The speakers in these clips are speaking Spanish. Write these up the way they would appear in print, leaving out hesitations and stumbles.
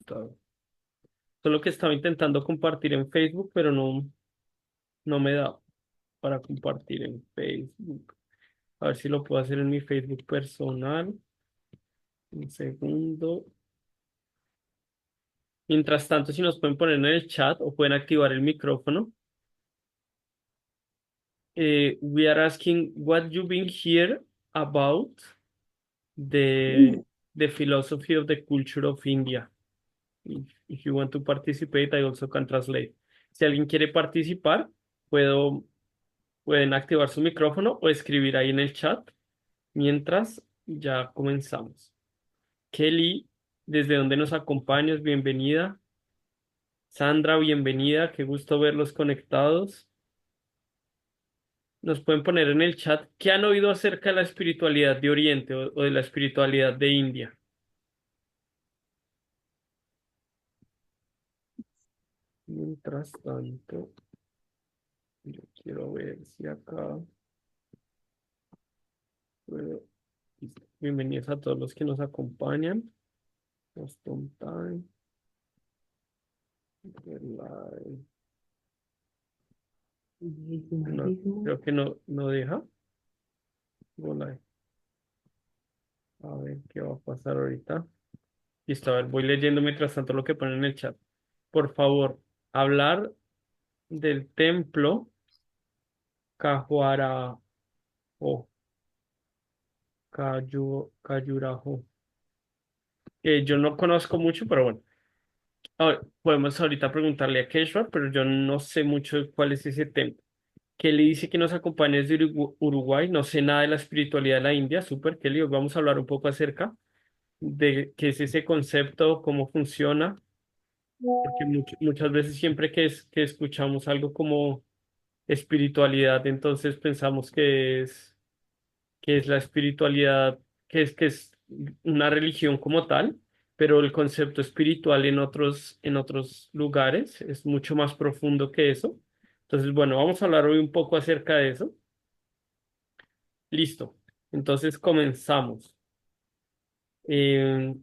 computador. Solo que estaba intentando compartir en Facebook, pero no me da para compartir en Facebook. A ver si lo puedo hacer en mi Facebook personal. Un segundo. Mientras tanto, si nos pueden poner en el chat o pueden activar el micrófono. We are asking what you been here about the the philosophy of the culture of India. If you want to participate, I also can translate. Si alguien quiere participar, pueden activar su micrófono o escribir ahí en el chat mientras ya comenzamos. Kelly, ¿desde dónde nos acompañas? Bienvenida. Sandra, bienvenida. Qué gusto verlos conectados. Nos pueden poner en el chat qué han oído acerca de la espiritualidad de Oriente o de la espiritualidad de India. Mientras tanto, yo quiero ver si acá puedo. Listo. Bienvenidos a todos los que nos acompañan. Boston Time, Live. No, creo que no deja. Go live. A ver qué va a pasar ahorita. Listo, a ver, voy leyendo mientras tanto lo que ponen en el chat. Por favor, hablar del templo Cajuara o Cayurajo. Yo no conozco mucho, pero bueno. A ver, podemos ahorita preguntarle a Keshwar, pero yo no sé mucho de cuál es ese templo. Kelly dice que nos acompaña desde Uruguay. No sé nada de la espiritualidad de la India. Súper, Kelly. Hoy vamos a hablar un poco acerca de qué es ese concepto, cómo funciona. Porque muchas veces siempre que escuchamos algo como espiritualidad, entonces pensamos que es la espiritualidad, que es una religión como tal, pero el concepto espiritual en otros lugares es mucho más profundo que eso. Entonces, bueno, vamos a hablar hoy un poco acerca de eso. Listo. Entonces comenzamos. Eh,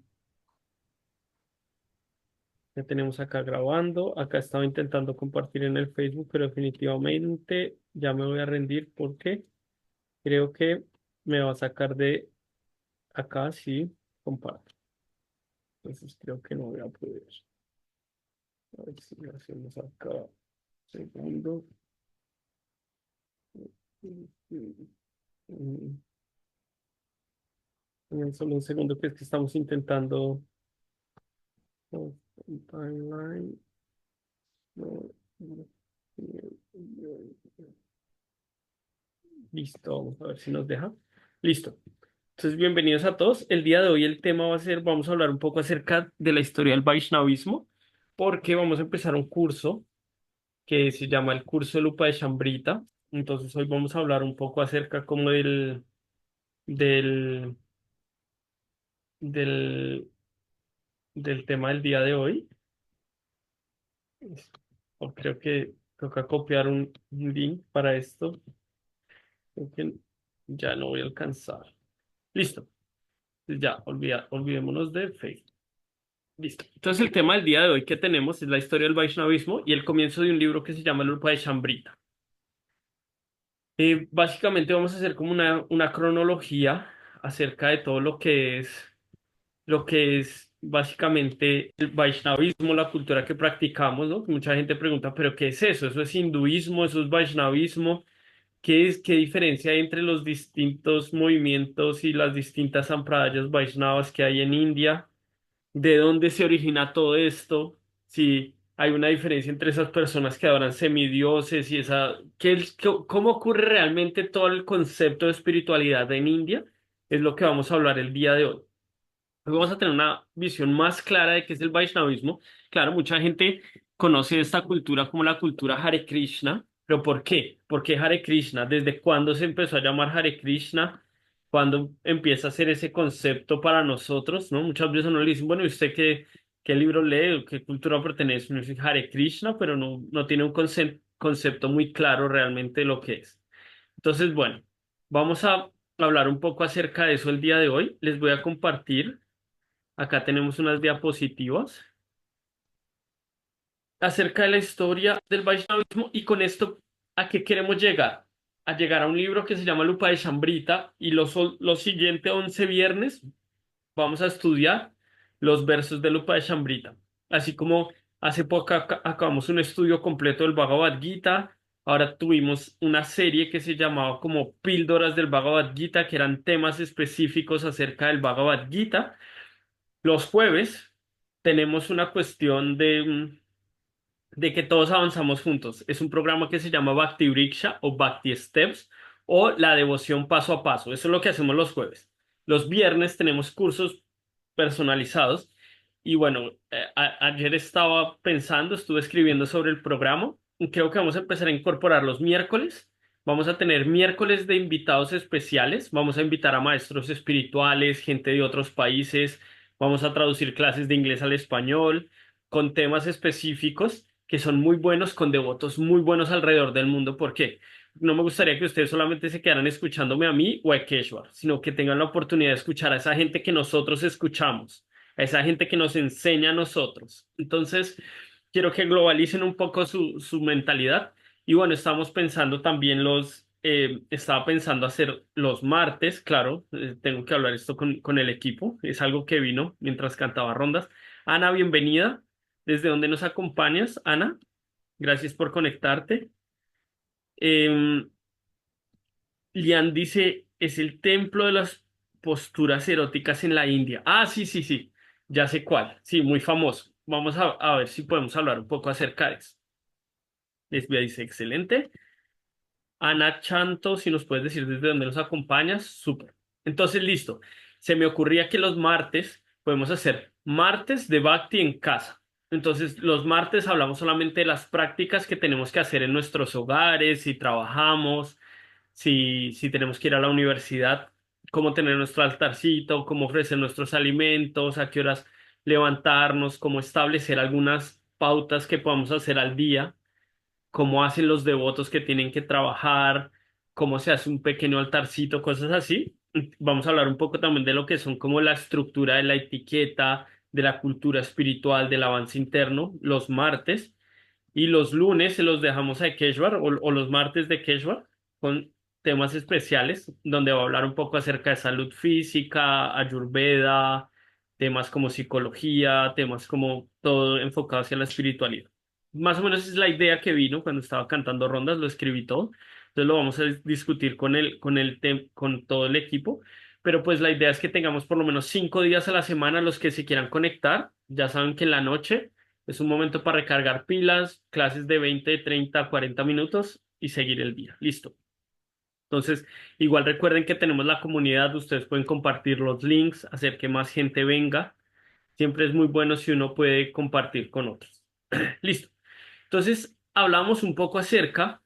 ya tenemos acá grabando. Acá estaba intentando compartir en el Facebook, pero definitivamente ya me voy a rendir porque creo que me va a sacar de acá si comparto. Entonces creo que no voy a poder. A ver si lo hacemos acá. Segundo. Solo un segundo que es que estamos intentando. Timeline. No, no, Listo, vamos a ver si nos deja. Listo. Entonces, bienvenidos a todos. El día de hoy el tema va a ser, vamos a hablar un poco acerca de la historia del Vaishnavismo, porque vamos a empezar un curso que se llama el curso de Lupa de Chambrita. Entonces, hoy vamos a hablar un poco acerca como del, del, del tema del día de hoy. Creo que toca copiar un link para esto. Creo que ya no voy a alcanzar. Listo. Ya, olvidémonos de Facebook. Listo. Entonces el tema del día de hoy que tenemos es la historia del Vaishnavismo y el comienzo de un libro que se llama El Upa de Chambrita. Básicamente vamos a hacer como una cronología acerca de todo lo que es básicamente el Vaishnavismo, la cultura que practicamos, ¿no? Mucha gente pregunta, ¿pero qué es eso? ¿Eso es hinduismo? ¿Eso es Vaishnavismo? ¿Qué diferencia hay entre los distintos movimientos y las distintas sampradayas Vaishnavas que hay en India? ¿De dónde se origina todo esto? Si hay una diferencia entre esas personas que adoran semidioses y ¿cómo ocurre realmente todo el concepto de espiritualidad en India? Es lo que vamos a hablar el día de hoy. Hoy vamos a tener una visión más clara de qué es el Vaishnavismo. Claro, mucha gente conoce esta cultura como la cultura Hare Krishna, pero ¿por qué? ¿Por qué Hare Krishna? ¿Desde cuándo se empezó a llamar Hare Krishna? ¿Cuándo empieza a ser ese concepto para nosotros? ¿No? Muchas veces uno le dicen, bueno, ¿y usted qué libro lee o qué cultura pertenece? Uno dice Hare Krishna, pero no tiene un concepto muy claro realmente de lo que es. Entonces, bueno, vamos a hablar un poco acerca de eso el día de hoy. Les voy a compartir. Acá tenemos unas diapositivas. acerca de la historia del Vaishnavismo y con esto, ¿a qué queremos llegar? A llegar a un libro que se llama Lupa de Shambrita y los siguientes 11 viernes vamos a estudiar los versos de Lupa de Shambrita. Así como hace poco acabamos un estudio completo del Bhagavad Gita, ahora tuvimos una serie que se llamaba como Píldoras del Bhagavad Gita, que eran temas específicos acerca del Bhagavad Gita. Los jueves tenemos una cuestión de que todos avanzamos juntos. Es un programa que se llama Bhakti Vriksha o Bhakti Steps o la devoción paso a paso. Eso es lo que hacemos los jueves. Los viernes tenemos cursos personalizados y bueno, ayer estaba pensando, estuve escribiendo sobre el programa y creo que vamos a empezar a incorporar los miércoles. Vamos a tener miércoles de invitados especiales. Vamos a invitar a maestros espirituales, gente de otros países. Vamos a traducir clases de inglés al español con temas específicos que son muy buenos, con devotos muy buenos alrededor del mundo. ¿Por qué? No me gustaría que ustedes solamente se quedaran escuchándome a mí o a Keshwar, sino que tengan la oportunidad de escuchar a esa gente que nosotros escuchamos, a esa gente que nos enseña a nosotros. Entonces, quiero que globalicen un poco su mentalidad. Y bueno, estamos pensando también estaba pensando hacer los martes, claro, tengo que hablar esto con el equipo, es algo que vino mientras cantaba rondas. Ana, bienvenida. ¿Desde dónde nos acompañas, Ana? Gracias por conectarte. Em, Lian dice, es el templo de las posturas eróticas en la India. Ah, sí, sí, sí, ya sé cuál. Sí, muy famoso. Vamos a ver si podemos hablar un poco acerca de eso. Lesbia dice, excelente. Ana Chanto, si nos puedes decir desde dónde nos acompañas, súper. Entonces, listo. Se me ocurría que los martes podemos hacer martes de Bhakti en casa. Entonces, los martes hablamos solamente de las prácticas que tenemos que hacer en nuestros hogares, si trabajamos, si tenemos que ir a la universidad, cómo tener nuestro altarcito, cómo ofrecer nuestros alimentos, a qué horas levantarnos, cómo establecer algunas pautas que podamos hacer al día, cómo hacen los devotos que tienen que trabajar, cómo se hace un pequeño altarcito, cosas así. Vamos a hablar un poco también de lo que son como la estructura de la etiqueta, de la cultura espiritual, del avance interno, los martes. Y los lunes se los dejamos a Keshwar o los martes de Keshwar con temas especiales donde va a hablar un poco acerca de salud física, ayurveda, temas como psicología, temas como todo enfocado hacia la espiritualidad. Más o menos es la idea que vino cuando estaba cantando rondas, lo escribí todo. Entonces lo vamos a discutir con todo el equipo. Pero pues la idea es que tengamos por lo menos 5 días a la semana los que se quieran conectar. Ya saben que en la noche es un momento para recargar pilas, clases de 20, 30, 40 minutos y seguir el día. Listo. Entonces, igual recuerden que tenemos la comunidad, ustedes pueden compartir los links, hacer que más gente venga. Siempre es muy bueno si uno puede compartir con otros. Listo. Entonces, hablamos un poco acerca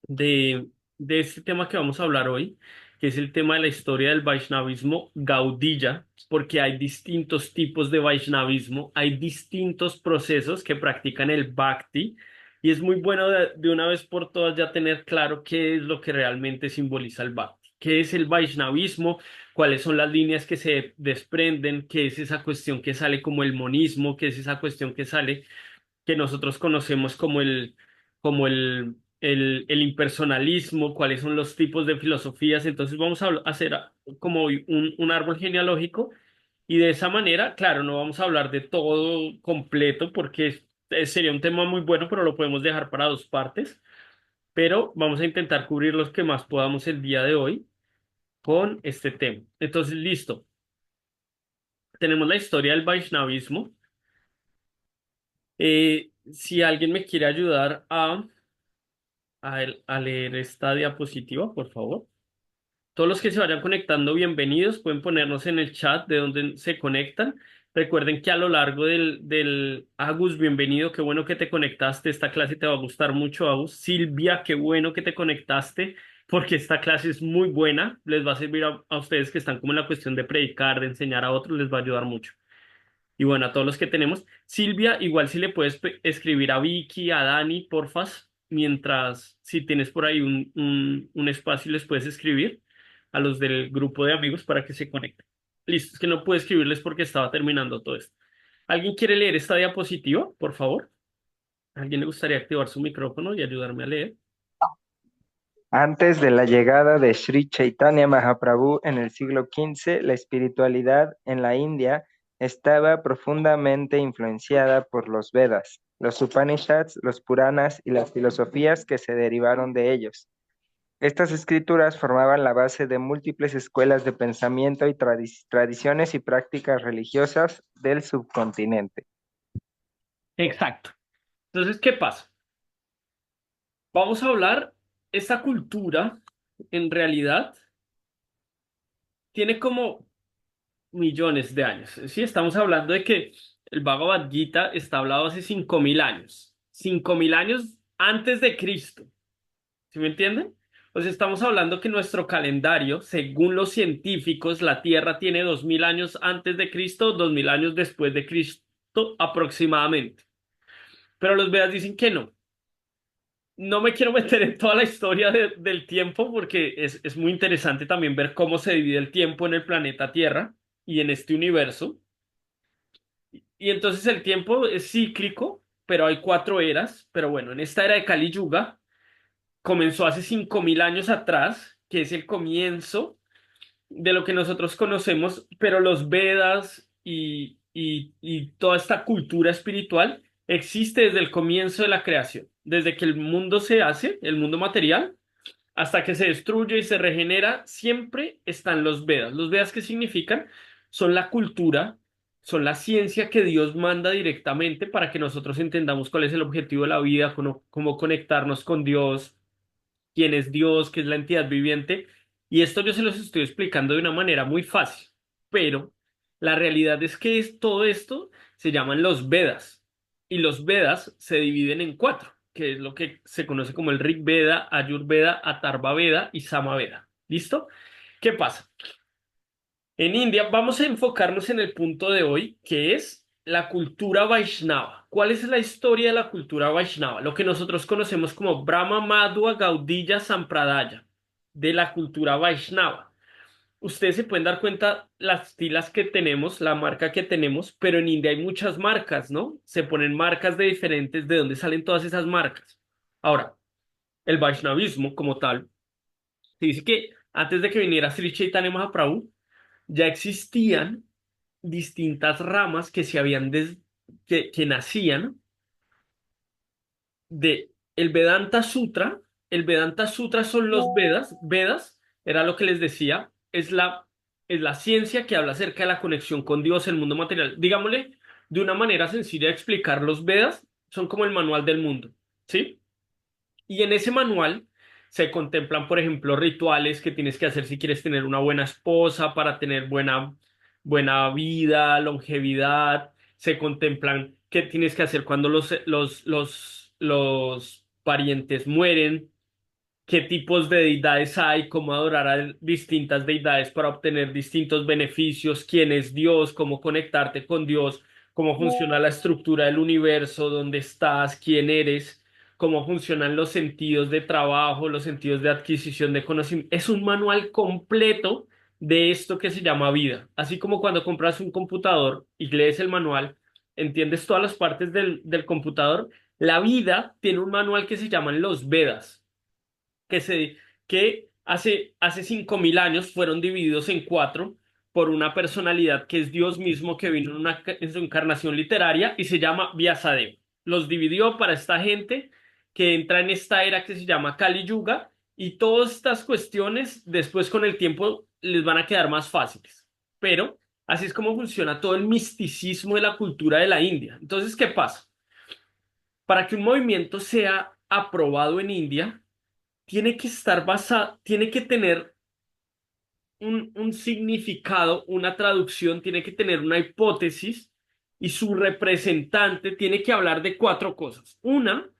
de, de este tema que vamos a hablar hoy, que es el tema de la historia del Vaishnavismo Gaudiya, porque hay distintos tipos de Vaishnavismo, hay distintos procesos que practican el Bhakti, y es muy bueno de una vez por todas ya tener claro qué es lo que realmente simboliza el Bhakti, qué es el Vaishnavismo, cuáles son las líneas que se desprenden, qué es esa cuestión que sale como el monismo, qué es esa cuestión que sale que nosotros conocemos como el impersonalismo, cuáles son los tipos de filosofías. Entonces vamos a hacer como un árbol genealógico y de esa manera, claro, no vamos a hablar de todo completo porque sería un tema muy bueno, pero lo podemos dejar para dos partes. Pero vamos a intentar cubrir los que más podamos el día de hoy con este tema. Entonces, listo. Tenemos la historia del Vaishnavismo. Si alguien me quiere ayudar a leer esta diapositiva, por favor. Todos los que se vayan conectando, bienvenidos. Pueden ponernos en el chat de donde se conectan. Recuerden que a lo largo del Agus, bienvenido, qué bueno que te conectaste. Esta clase te va a gustar mucho, Agus. Silvia, qué bueno que te conectaste, porque esta clase es muy buena. Les va a servir a ustedes que están como en la cuestión de predicar, de enseñar a otros, les va a ayudar mucho. Y bueno, a todos los que tenemos. Silvia, igual si le puedes escribir a Vicky, a Dani, porfas, mientras si tienes por ahí un espacio les puedes escribir a los del grupo de amigos para que se conecten. Listo, es que no puedo escribirles porque estaba terminando todo esto. ¿Alguien quiere leer esta diapositiva, por favor? ¿A alguien le gustaría activar su micrófono y ayudarme a leer? Antes de la llegada de Sri Chaitanya Mahaprabhu en el siglo XV, la espiritualidad en la India estaba profundamente influenciada por los Vedas, los Upanishads, los Puranas y las filosofías que se derivaron de ellos. Estas escrituras formaban la base de múltiples escuelas de pensamiento y tradiciones y prácticas religiosas del subcontinente. Exacto. Entonces, ¿qué pasa? Vamos a hablar, esta cultura en realidad tiene como millones de años. Sí, estamos hablando de que el Bhagavad Gita está hablado hace 5.000 años. 5.000 años antes de Cristo. ¿Sí me entienden? O sea, estamos hablando que nuestro calendario, según los científicos, la Tierra tiene 2.000 años antes de Cristo, 2.000 años después de Cristo aproximadamente. Pero los Vedas dicen que no. No me quiero meter en toda la historia del tiempo porque es muy interesante también ver cómo se divide el tiempo en el planeta Tierra y en este universo. Y entonces el tiempo es cíclico, pero hay cuatro eras. Pero bueno, en esta era de Kali Yuga comenzó hace 5.000 años atrás, que es el comienzo de lo que nosotros conocemos, pero los Vedas y toda esta cultura espiritual existe desde el comienzo de la creación, desde que el mundo se hace, el mundo material, hasta que se destruye y se regenera, siempre están los Vedas. ¿Los Vedas qué significan? Son la cultura, son la ciencia que Dios manda directamente para que nosotros entendamos cuál es el objetivo de la vida, cómo conectarnos con Dios, quién es Dios, qué es la entidad viviente. Y esto yo se los estoy explicando de una manera muy fácil, pero la realidad es que todo esto se llaman los Vedas y los Vedas se dividen en cuatro, que es lo que se conoce como el Rig Veda, Ayurveda, Atharva Veda y Sama Veda. ¿Listo? ¿Qué pasa? En India vamos a enfocarnos en el punto de hoy, que es la cultura Vaishnava. ¿Cuál es la historia de la cultura Vaishnava? Lo que nosotros conocemos como Brahma Madhva Gaudiya Sampradaya, de la cultura Vaishnava. Ustedes se pueden dar cuenta las tilas que tenemos, la marca que tenemos, pero en India hay muchas marcas, ¿no? Se ponen marcas de diferentes, ¿de dónde salen todas esas marcas? Ahora, el Vaishnavismo como tal, se dice que antes de que viniera Sri Chaitanya Mahaprabhu, ya existían distintas ramas que se habían que nacían de el Vedanta Sutra. El Vedanta Sutra son los Vedas. Vedas era lo que les decía, es la ciencia que habla acerca de la conexión con Dios, el mundo material. Digámosle, de una manera sencilla de explicar, los Vedas son como el manual del mundo, ¿sí? Y en ese manual se contemplan, por ejemplo, rituales que tienes que hacer si quieres tener una buena esposa, para tener buena vida, longevidad. Se contemplan qué tienes que hacer cuando los parientes mueren, qué tipos de deidades hay, cómo adorar a distintas deidades para obtener distintos beneficios, quién es Dios, cómo conectarte con Dios, cómo funciona la estructura del universo, dónde estás, quién eres, cómo funcionan los sentidos de trabajo, los sentidos de adquisición de conocimiento. Es un manual completo de esto que se llama vida. Así como cuando compras un computador y lees el manual, entiendes todas las partes del computador. La vida tiene un manual que se llaman los Vedas que hace 5.000 años fueron divididos en cuatro por una personalidad que es Dios mismo que vino en su encarnación literaria y se llama Vyasadeva. Los dividió para esta gente que entra en esta era que se llama Kali Yuga y todas estas cuestiones después con el tiempo les van a quedar más fáciles. Pero así es como funciona todo el misticismo de la cultura de la India. Entonces, ¿qué pasa? Para que un movimiento sea aprobado en India, tiene que estar basado, tiene que tener un significado, una traducción, tiene que tener una hipótesis y su representante tiene que hablar de cuatro cosas. Una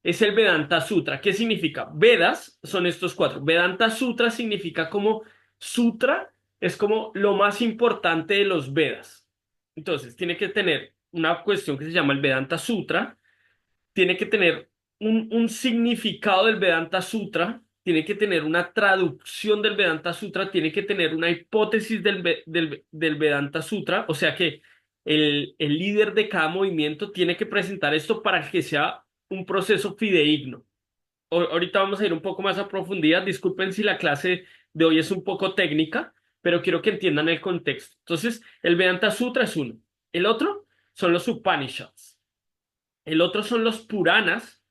es el Vedanta Sutra. ¿Qué significa? Vedas son estos cuatro. Vedanta Sutra significa como sutra, es como lo más importante de los Vedas. Entonces, tiene que tener una cuestión que se llama el Vedanta Sutra, tiene que tener un significado del Vedanta Sutra, tiene que tener una traducción del Vedanta Sutra, tiene que tener una hipótesis del Vedanta Sutra, o sea que el líder de cada movimiento tiene que presentar esto para que sea un proceso fidedigno. Ahorita vamos a ir un poco más a profundidad. Disculpen si la clase de hoy es un poco técnica, pero quiero que entiendan el contexto. Entonces, el Vedanta Sutra es uno. El otro son los Upanishads. El otro son los Puranas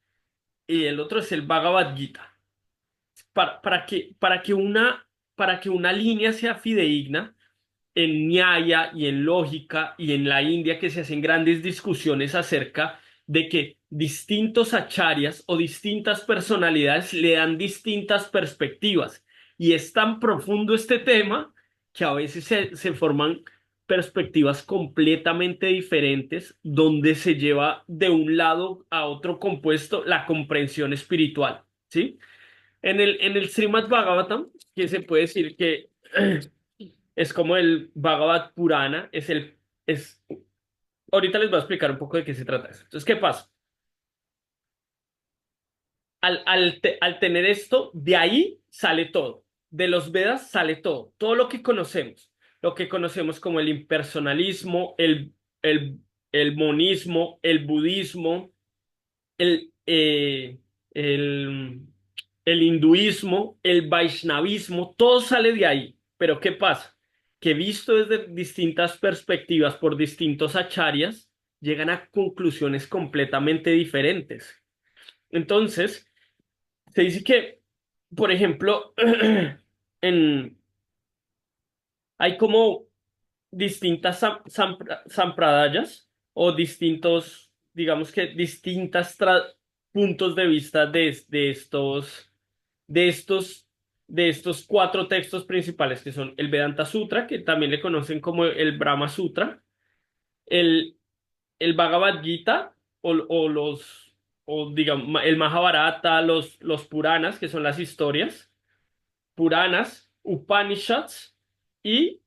y el otro es el Bhagavad Gita. Para que una línea sea fidedigna, en Nyaya y en lógica y en la India que se hacen grandes discusiones acerca de que distintos acharyas o distintas personalidades le dan distintas perspectivas. Y es tan profundo este tema que a veces se forman perspectivas completamente diferentes donde se lleva de un lado a otro compuesto la comprensión espiritual, ¿sí? En el Srimad Bhagavatam, que se puede decir que es como el Bhagavad Purana, ahorita les voy a explicar un poco de qué se trata eso. Entonces, ¿qué pasa? Al tener esto, de ahí sale todo. De los Vedas sale todo. Todo lo que conocemos. Lo que conocemos como el impersonalismo, el, el monismo, el budismo, el, eh, el, el hinduismo, el vaishnavismo, todo sale de ahí. Pero ¿qué pasa? Que visto desde distintas perspectivas por distintos acharyas, llegan a conclusiones completamente diferentes. Entonces, se dice que, por ejemplo, en, hay como distintas sampradayas o distintos, digamos que distintas puntos de vista de estos, de estos cuatro textos principales que son el Vedanta Sutra, que también le conocen como el Brahma Sutra, el, el Bhagavad Gita o digamos, el Mahabharata, los Puranas, que son las historias Puranas, Upanishads y,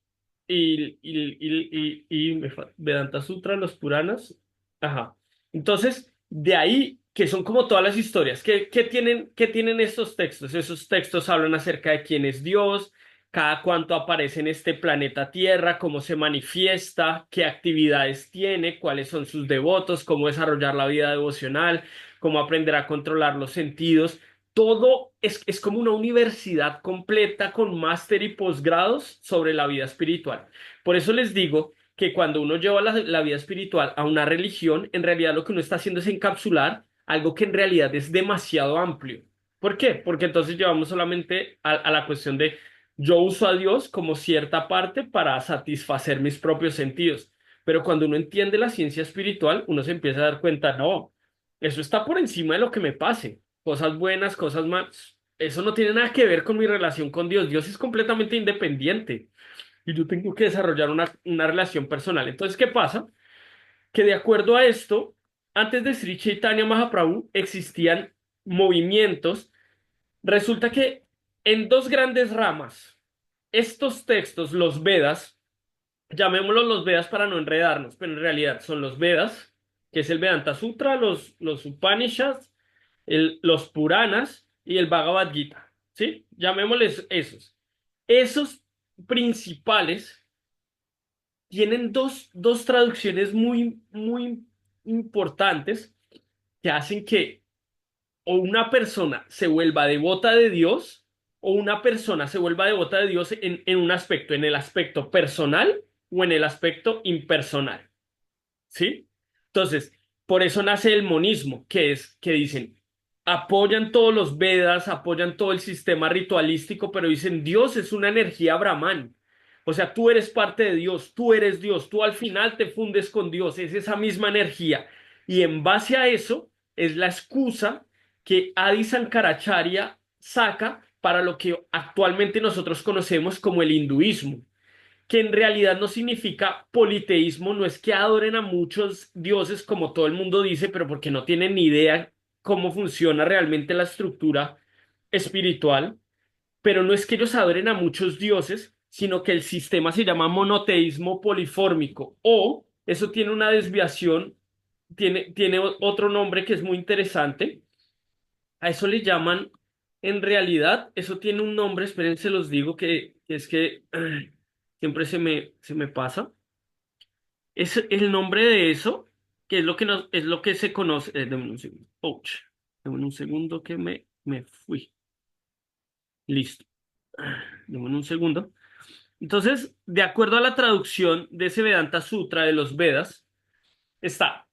Vedanta Sutra, los Puranas. Ajá. Entonces, de ahí que son como todas las historias. Qué tienen estos textos? Esos textos hablan acerca de quién es Dios, cada cuánto aparece en este planeta Tierra, cómo se manifiesta, qué actividades tiene, cuáles son sus devotos, cómo desarrollar la vida devocional, cómo aprender a controlar los sentidos. Todo es como una universidad completa con máster y posgrados sobre la vida espiritual. Por eso les digo que cuando uno lleva la vida espiritual a una religión, en realidad lo que uno está haciendo es encapsular algo que en realidad es demasiado amplio. ¿Por qué? Porque entonces llevamos solamente a la cuestión de yo uso a Dios como cierta parte para satisfacer mis propios sentidos. Pero cuando uno entiende la ciencia espiritual, uno se empieza a dar cuenta, no, eso está por encima de lo que me pase, cosas buenas, cosas malas. Eso no tiene nada que ver con mi relación con Dios. Dios es completamente independiente y yo tengo que desarrollar una relación personal. Entonces, ¿qué pasa? Que de acuerdo a esto, antes de Sri Chaitanya Mahaprabhu existían movimientos. Resulta que en dos grandes ramas, estos textos, los Vedas, llamémoslos los Vedas para no enredarnos, pero en realidad son los Vedas, que es el Vedanta Sutra, los Upanishads, los Puranas y el Bhagavad Gita, ¿sí? Llamémosles esos. Esos principales tienen dos traducciones muy importantes que hacen que o una persona se vuelva devota de Dios o una persona se vuelva devota de Dios en un aspecto, en el aspecto personal o en el aspecto impersonal. ¿Sí? Entonces, por eso nace el monismo, que es que dicen, apoyan todos los Vedas, apoyan todo el sistema ritualístico, pero dicen, Dios es una energía Brahman. O sea, tú eres parte de Dios, tú eres Dios, tú al final te fundes con Dios, es esa misma energía. Y en base a eso es la excusa que Adi Sankaracharya saca para lo que actualmente nosotros conocemos como el hinduismo, que en realidad no significa politeísmo, no es que adoren a muchos dioses como todo el mundo dice, pero porque no tienen ni idea cómo funciona realmente la estructura espiritual, pero no es que ellos adoren a muchos dioses, sino que el sistema se llama monoteísmo polifórmico, o eso tiene una desviación, tiene otro nombre que es muy interesante, a eso le llaman, en realidad, eso tiene un nombre, esperen, se los digo, que es que siempre se me pasa. Es el nombre de eso, que es lo que es lo que se conoce. Deme un segundo. Ouch. Deme un segundo que me fui. Listo. Deme un segundo. Entonces, de acuerdo a la traducción de ese Vedanta Sutra de los Vedas, está,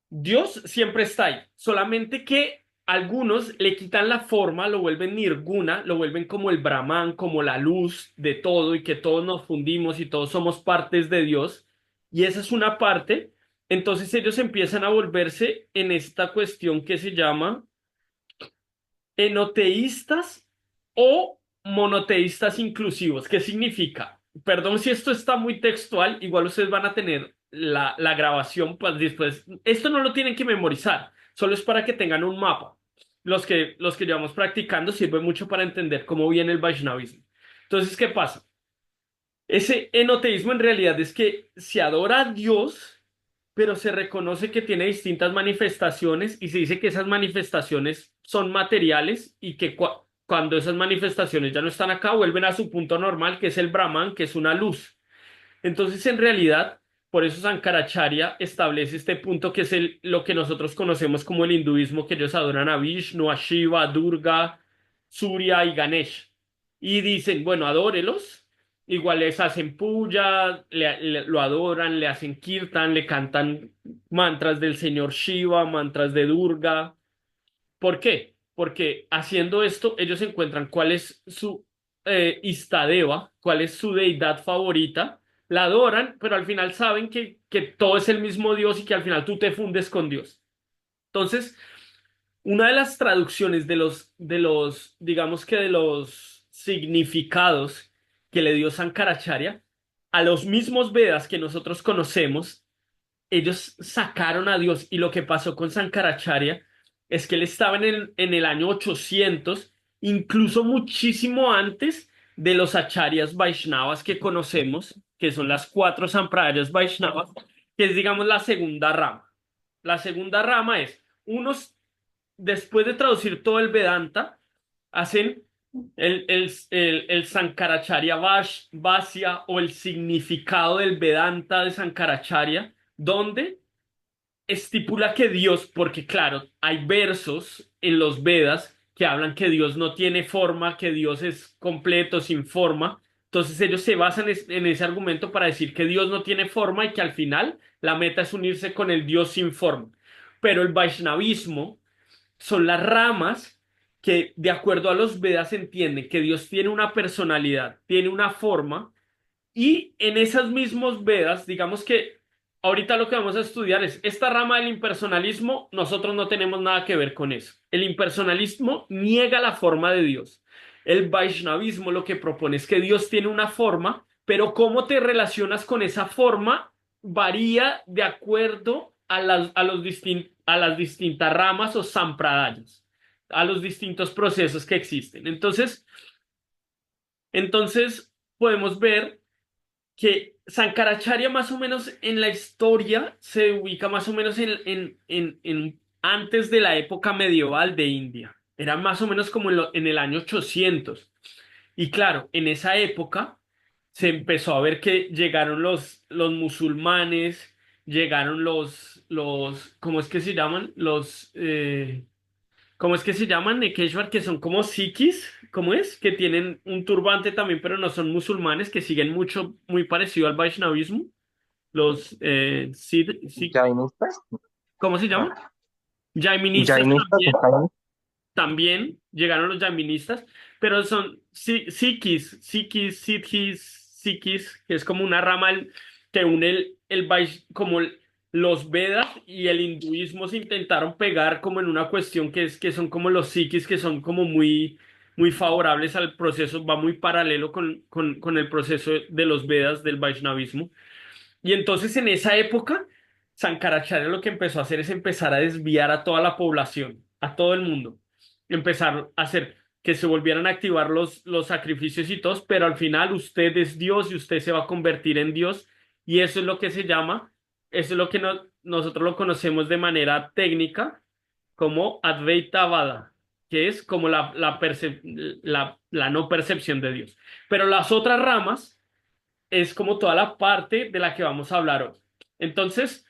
Dios siempre está ahí, solamente que algunos le quitan la forma, lo vuelven nirguna, lo vuelven como el Brahman, como la luz de todo y que todos nos fundimos y todos somos partes de Dios. Y esa es una parte. Entonces ellos empiezan a volverse en esta cuestión que se llama enoteístas o monoteístas inclusivos. ¿Qué significa? Perdón si esto está muy textual, igual ustedes van a tener la grabación pues, después. Esto no lo tienen que memorizar, solo es para que tengan un mapa. Los que llevamos practicando sirve mucho para entender cómo viene el Vaishnavismo. Entonces, ¿qué pasa? Ese enoteísmo en realidad es que se adora a Dios, pero se reconoce que tiene distintas manifestaciones y se dice que esas manifestaciones son materiales y que cuando esas manifestaciones ya no están acá, vuelven a su punto normal, que es el Brahman, que es una luz. Entonces, en realidad, por eso Sankaracharya establece este punto que es lo que nosotros conocemos como el hinduismo, que ellos adoran a Vishnu, a Shiva, a Durga, Surya y Ganesh. Y dicen, bueno, adórelos. Igual les hacen puya, lo adoran, le hacen kirtan, le cantan mantras del señor Shiva, mantras de Durga. ¿Por qué? Porque haciendo esto, ellos encuentran cuál es su Istadeva, cuál es su deidad favorita, la adoran, pero al final saben que todo es el mismo Dios y que al final tú te fundes con Dios. Entonces, una de las traducciones digamos que de los significados que le dio Sankaracharya a los mismos Vedas que nosotros conocemos, ellos sacaron a Dios y lo que pasó con Sankaracharya es que él estaba en el año 800, incluso muchísimo antes de los acharyas Vaishnavas que conocemos, que son las cuatro sampradayas Vaishnavas, que es digamos la segunda rama. La segunda rama es unos, después de traducir todo el Vedanta, hacen el Sankaracharya Vasya o el significado del Vedanta de Sankaracharya donde estipula que Dios, porque claro, hay versos en los Vedas que hablan que Dios no tiene forma, que Dios es completo, sin forma. Entonces ellos se basan en ese argumento para decir que Dios no tiene forma y que al final la meta es unirse con el Dios sin forma. Pero el Vaishnavismo son las ramas que de acuerdo a los Vedas entienden que Dios tiene una personalidad, tiene una forma y en esas mismos Vedas, digamos que ahorita lo que vamos a estudiar es esta rama del impersonalismo, nosotros no tenemos nada que ver con eso. El impersonalismo niega la forma de Dios. El Vaishnavismo lo que propone es que Dios tiene una forma, pero cómo te relacionas con esa forma varía de acuerdo a las distintas ramas o sampradayas, a los distintos procesos que existen. Entonces podemos ver que Sankaracharya más o menos en la historia se ubica más o menos antes de la época medieval de India. Era más o menos como en el año 800. Y claro, en esa época se empezó a ver que llegaron los musulmanes, llegaron ¿cómo es que se llaman? ¿Cómo es que se llaman? Nekeshwar, que son como sikhis, ¿cómo es? Que tienen un turbante también, pero no son musulmanes, que siguen mucho, muy parecido al Vaishnavismo. Los ¿Jainistas? ¿cómo se No. llaman? Jaiministas ¿Jainistas también, españoles? también llegaron los jaiministas, pero son sikhis, que es como una rama que une como los Vedas y el hinduismo se intentaron pegar como en una cuestión que son como los sikhis, que son como muy favorables al proceso, va muy paralelo con el proceso de los Vedas del Vaishnavismo. Y entonces en esa época, Sankaracharya lo que empezó a hacer es empezar a desviar a toda la población, a todo el mundo. Empezar a hacer que se volvieran a activar los sacrificios y todos, pero al final usted es Dios y usted se va a convertir en Dios. Y eso es lo que se llama, eso es lo que nosotros lo conocemos de manera técnica como Advaita Vada, que es como la no percepción de Dios. Pero las otras ramas es como toda la parte de la que vamos a hablar hoy. Entonces,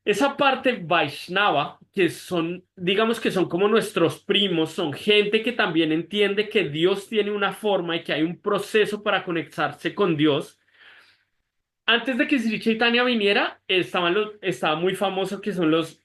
esa parte Vaishnava, que son, digamos que son como nuestros primos, son gente que también entiende que Dios tiene una forma y que hay un proceso para conectarse con Dios. Antes de que Sri Chaitanya viniera, estaba muy famoso que son los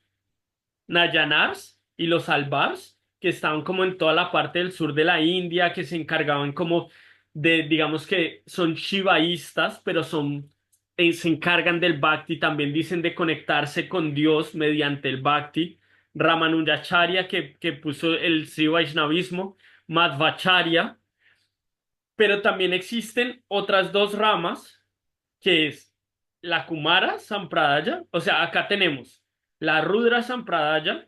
Nayanars y los Alvars, que estaban como en toda la parte del sur de la India, que se encargaban como de, digamos que son shivaístas, pero se encargan del bhakti, también dicen de conectarse con Dios mediante el bhakti. Ramanujacharya, que puso el Sri Vaishnavismo, Madhvacharya, pero también existen otras dos ramas, que es la Kumara Sampradaya, o sea, acá tenemos la Rudra Sampradaya,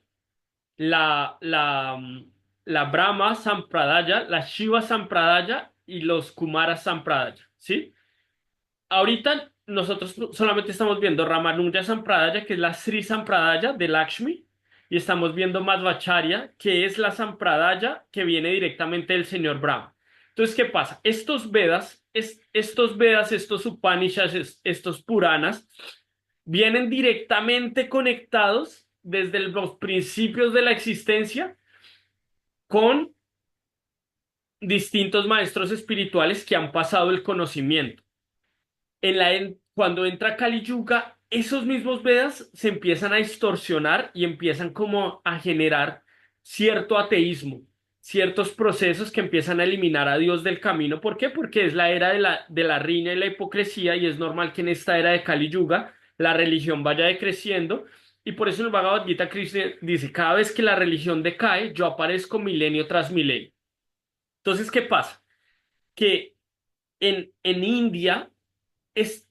la, la, mm, la Brahma Sampradaya, la Shiva Sampradaya y los Kumara Sampradaya, ¿sí? Ahorita nosotros solamente estamos viendo Ramanuja Sampradaya, que es la Sri Sampradaya de Lakshmi, y estamos viendo Madhvacharya, que es la Sampradaya que viene directamente del señor Brahma. Entonces, ¿qué pasa? Estos Upanishads, estos Puranas, vienen directamente conectados desde los principios de la existencia con distintos maestros espirituales que han pasado el conocimiento. Cuando entra Kali Yuga, esos mismos Vedas se empiezan a distorsionar y empiezan como a generar cierto ateísmo, ciertos procesos que empiezan a eliminar a Dios del camino. ¿Por qué? Porque es la era de la riña y la hipocresía y es normal que en esta era de Kali Yuga la religión vaya decreciendo. Y por eso el Bhagavad Gita Krishna dice, cada vez que la religión decae, yo aparezco milenio tras milenio. Entonces, ¿qué pasa? Que en India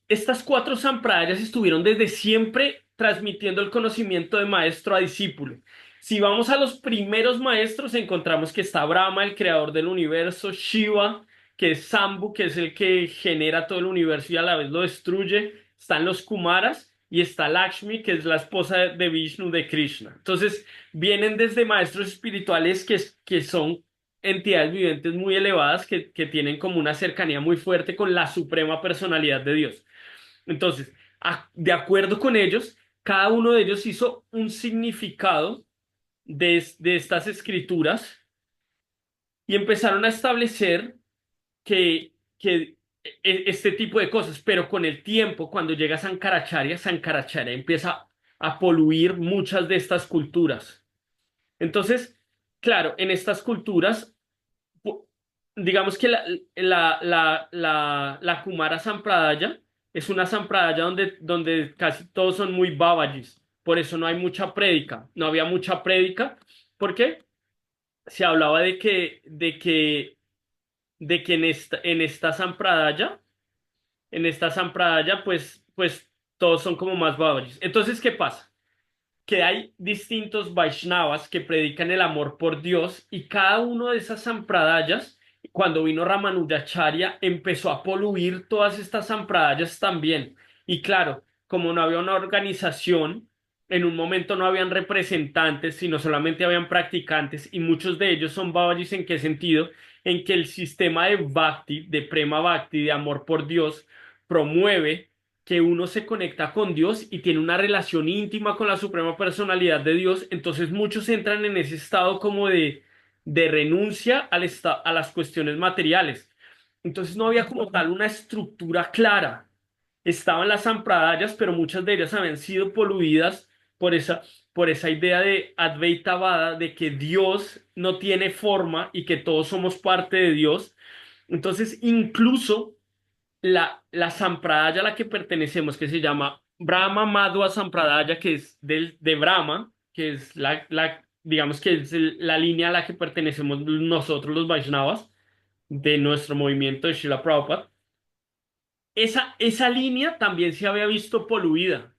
estas cuatro sampradayas estuvieron desde siempre transmitiendo el conocimiento de maestro a discípulo. Si vamos a los primeros maestros, encontramos que está Brahma, el creador del universo, Shiva, que es Sambhu, que es el que genera todo el universo y a la vez lo destruye, están los Kumaras y está Lakshmi, que es la esposa de Vishnu, de Krishna. Entonces, vienen desde maestros espirituales que son entidades vivientes muy elevadas que tienen como una cercanía muy fuerte con la suprema personalidad de Dios. Entonces, de acuerdo con ellos, cada uno de ellos hizo un significado de estas escrituras y empezaron a establecer que este tipo de cosas, pero con el tiempo, cuando llega Sankaracharya empieza a poluir muchas de estas culturas. Entonces, claro, en estas culturas pu- digamos que la Kumara Sampradaya es una Sampradaya donde casi todos son muy Babajis. Por eso no hay mucha prédica. No había mucha prédica. ¿Por qué? Se hablaba de que en esta Sampradaya, pues todos son como más Babajis. Entonces, ¿qué pasa? Que hay distintos Vaishnavas que predican el amor por Dios y cada uno de esas sampradayas, cuando vino Ramanujacharya, empezó a poluir todas estas sampradayas también. Y claro, como no había una organización, en un momento no habían representantes, sino solamente habían practicantes y muchos de ellos son Babajis. ¿En qué sentido? En que el sistema de Bhakti, de Prema Bhakti, de amor por Dios, promueve que uno se conecta con Dios y tiene una relación íntima con la suprema personalidad de Dios, entonces muchos entran en ese estado como de renuncia a las cuestiones materiales. Entonces no había como tal una estructura clara. Estaban las sampradayas, pero muchas de ellas habían sido poluidas por esa idea de Advaita Vada, de que Dios no tiene forma y que todos somos parte de Dios. Entonces, incluso la Sampradaya a la que pertenecemos, que se llama Brahma Madhva Sampradaya, que es de Brahma, que es digamos que es la línea a la que pertenecemos nosotros los Vaishnavas, de nuestro movimiento de Srila Prabhupada, esa línea también se había visto poluida.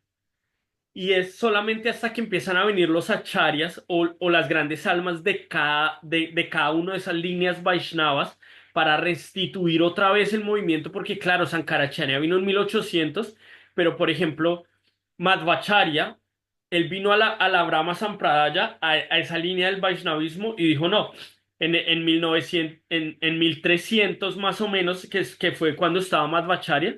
Y es solamente hasta que empiezan a venir los acharyas o las grandes almas de cada una de esas líneas Vaishnavas para restituir otra vez el movimiento, porque claro, Sankaracharya vino en 1800, pero por ejemplo, Madhvacharya, él vino a la Brahma Sampradaya, a esa línea del Vaishnavismo, y dijo no. En 1900, en 1300 más o menos, que fue cuando estaba Madhvacharya,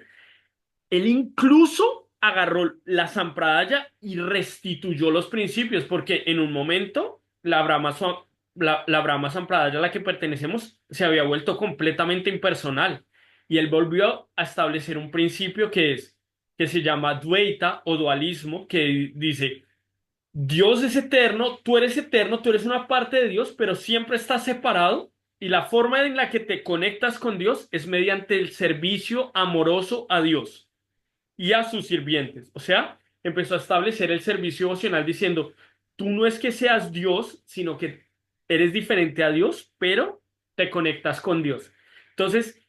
Él incluso agarró la Sampradaya y restituyó los principios, porque en un momento la Brahma Sampradaya a la que pertenecemos se había vuelto completamente impersonal. Y él volvió a establecer un principio que se llama Dvaita o dualismo, que dice, Dios es eterno, tú eres una parte de Dios, pero siempre estás separado. Y la forma en la que te conectas con Dios es mediante el servicio amoroso a Dios y a sus sirvientes. O sea, empezó a establecer el servicio devocional diciendo, tú no es que seas Dios, sino que eres diferente a Dios, pero te conectas con Dios. Entonces,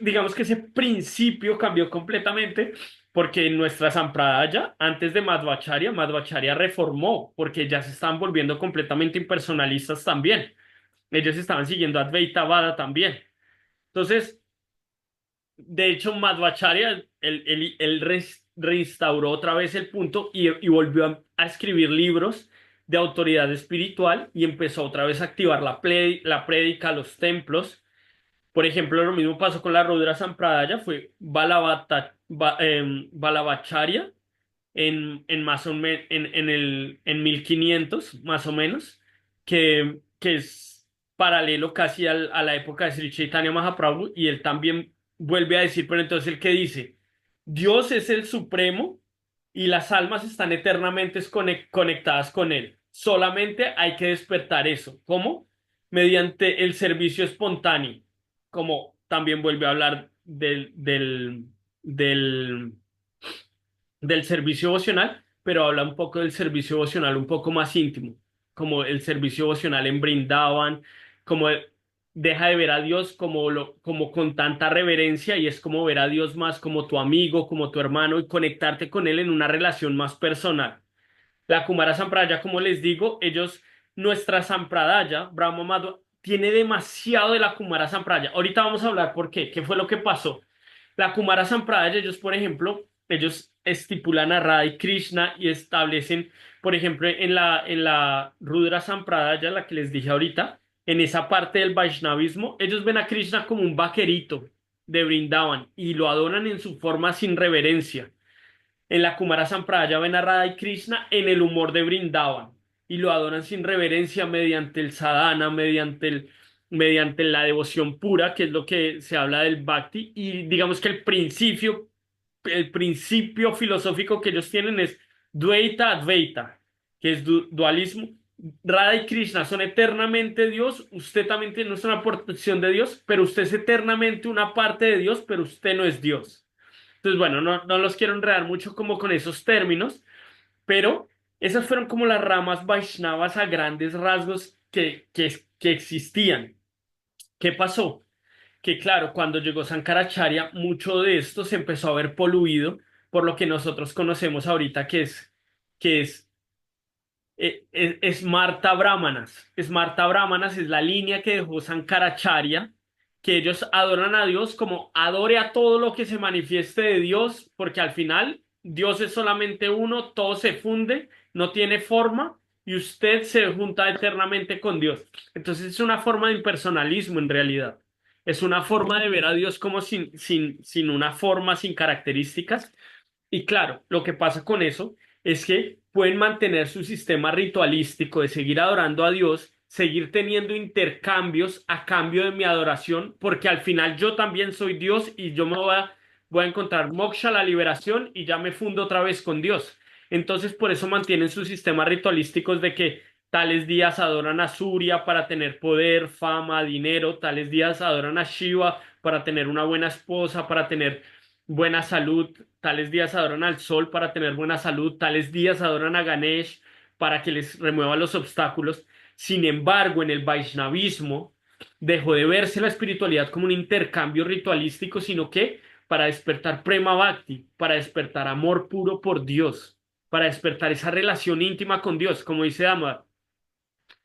digamos que ese principio cambió completamente porque en nuestra Sampradaya, antes de Madhvacharya reformó porque ya se estaban volviendo completamente impersonalistas también. Ellos estaban siguiendo a Advaita Vada también. Entonces, de hecho, Madhvacharya, reinstauró otra vez el punto y volvió a escribir libros de autoridad espiritual y empezó otra vez a activar la prédica, los templos. Por ejemplo, lo mismo pasó con la Rudra Sampradaya, fue Balavacharya en más o menos en 1500 más o menos, que es paralelo casi a la época de Sri Chaitanya Mahaprabhu, y él también vuelve a decir, pero entonces el que dice, Dios es el supremo y las almas están eternamente conectadas con él. Solamente hay que despertar eso. ¿Cómo? Mediante el servicio espontáneo, como también vuelve a hablar del del servicio vocacional, pero habla un poco del servicio vocacional un poco más íntimo, como el servicio vocacional en Brindavan, como deja de ver a Dios como con tanta reverencia y es como ver a Dios más como tu amigo, como tu hermano y conectarte con él en una relación más personal. La Kumara Sampradaya, como les digo, nuestra Sampradaya, Brahma Madhva, tiene demasiado de la Kumara Sampradaya. Ahorita vamos a hablar por qué, qué fue lo que pasó. La Kumara Sampradaya, ellos, por ejemplo, ellos estipulan a Radha y Krishna y establecen, por ejemplo, en la Rudra Sampradaya, la que les dije ahorita, en esa parte del Vaishnavismo, ellos ven a Krishna como un vaquerito de Vrindavan y lo adoran en su forma sin reverencia. En la Kumara Sampradaya ven a Radha y Krishna en el humor de Brindavan y lo adoran sin reverencia mediante el sadhana, mediante la devoción pura, que es lo que se habla del bhakti, y digamos que el principio filosófico que ellos tienen es Dvaita Advaita, que es dualismo. Radha y Krishna son eternamente Dios, usted también tiene una porción de Dios, pero usted es eternamente una parte de Dios, pero usted no es Dios. Entonces, bueno, no los quiero enredar mucho como con esos términos, pero esas fueron como las ramas Vaishnavas a grandes rasgos que existían. ¿Qué pasó? Que claro, cuando llegó Sankaracharya, mucho de esto se empezó a ver poluido por lo que nosotros conocemos ahorita, que es Smarta Brahmanas. Smarta Brahmanas es la línea que dejó Sankaracharya, que ellos adoran a Dios como adore a todo lo que se manifieste de Dios, porque al final Dios es solamente uno, todo se funde, no tiene forma y usted se junta eternamente con Dios. Entonces es una forma de impersonalismo en realidad. Es una forma de ver a Dios como sin una forma, sin características. Y claro, lo que pasa con eso es que pueden mantener su sistema ritualístico de seguir adorando a Dios, seguir teniendo intercambios a cambio de mi adoración, porque al final yo también soy Dios y yo voy a encontrar moksha, la liberación, y ya me fundo otra vez con Dios. Entonces, por eso mantienen sus sistemas ritualísticos de que tales días adoran a Surya para tener poder, fama, dinero, tales días adoran a Shiva para tener una buena esposa, para tener buena salud, tales días adoran al sol para tener buena salud, tales días adoran a Ganesh para que les remueva los obstáculos. Sin embargo, en el Vaishnavismo dejó de verse la espiritualidad como un intercambio ritualístico, sino que para despertar prema bhakti, para despertar amor puro por Dios, para despertar esa relación íntima con Dios, como dice Damodar,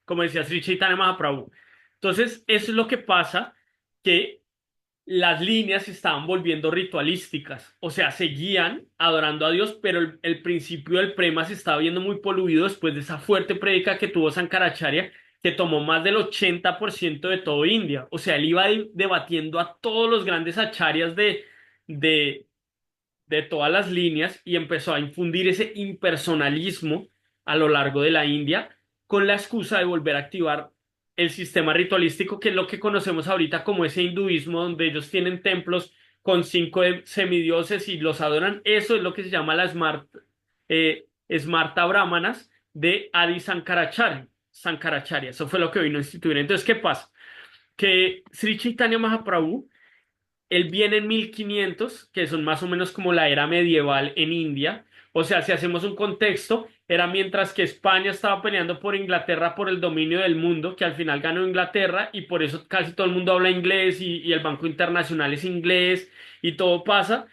como decía Sri Chaitanya Mahaprabhu. Entonces, eso es lo que pasa, que las líneas se estaban volviendo ritualísticas, o sea, seguían adorando a Dios, pero el principio del prema se estaba viendo muy poluido después de esa fuerte prédica que tuvo Sankaracharya, que tomó más del 80% de todo India. O sea, él iba debatiendo a todos los grandes acharyas de, de todas las líneas y empezó a infundir ese impersonalismo a lo largo de la India con la excusa de volver a activar el sistema ritualístico, que es lo que conocemos ahorita como ese hinduismo, donde ellos tienen templos con cinco semidioses y los adoran. Eso es lo que se llama la Smarta Brahmanas de Adi Sankaracharya. Sankaracharya. Eso fue lo que vino a instituir. Entonces, ¿qué pasa? Que Sri Chaitanya Mahaprabhu, él viene en 1500, que son más o menos como la era medieval en India. O sea, si hacemos un contexto, era mientras que España estaba peleando por Inglaterra por el dominio del mundo, que al final ganó Inglaterra y por eso casi todo el mundo habla inglés y el Banco Internacional es inglés y todo pasa.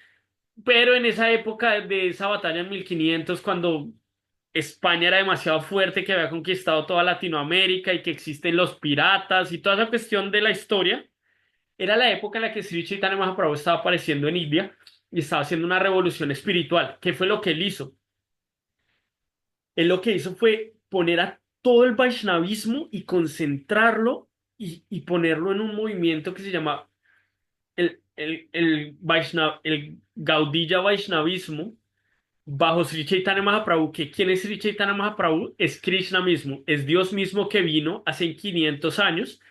Pero en esa época de esa batalla en 1500, cuando España era demasiado fuerte, que había conquistado toda Latinoamérica y que existen los piratas y toda esa cuestión de la historia, era la época en la que Sri Chaitanya Mahaprabhu estaba apareciendo en India y estaba haciendo una revolución espiritual. ¿Qué fue lo que él hizo? Él lo que hizo fue poner a todo el Vaishnavismo y concentrarlo y ponerlo en un movimiento que se llama el Gaudiya Vaishnavismo bajo Sri Chaitanya Mahaprabhu. Que ¿quién es Sri Chaitanya Mahaprabhu? Es Krishna mismo, es Dios mismo que vino hace 500 años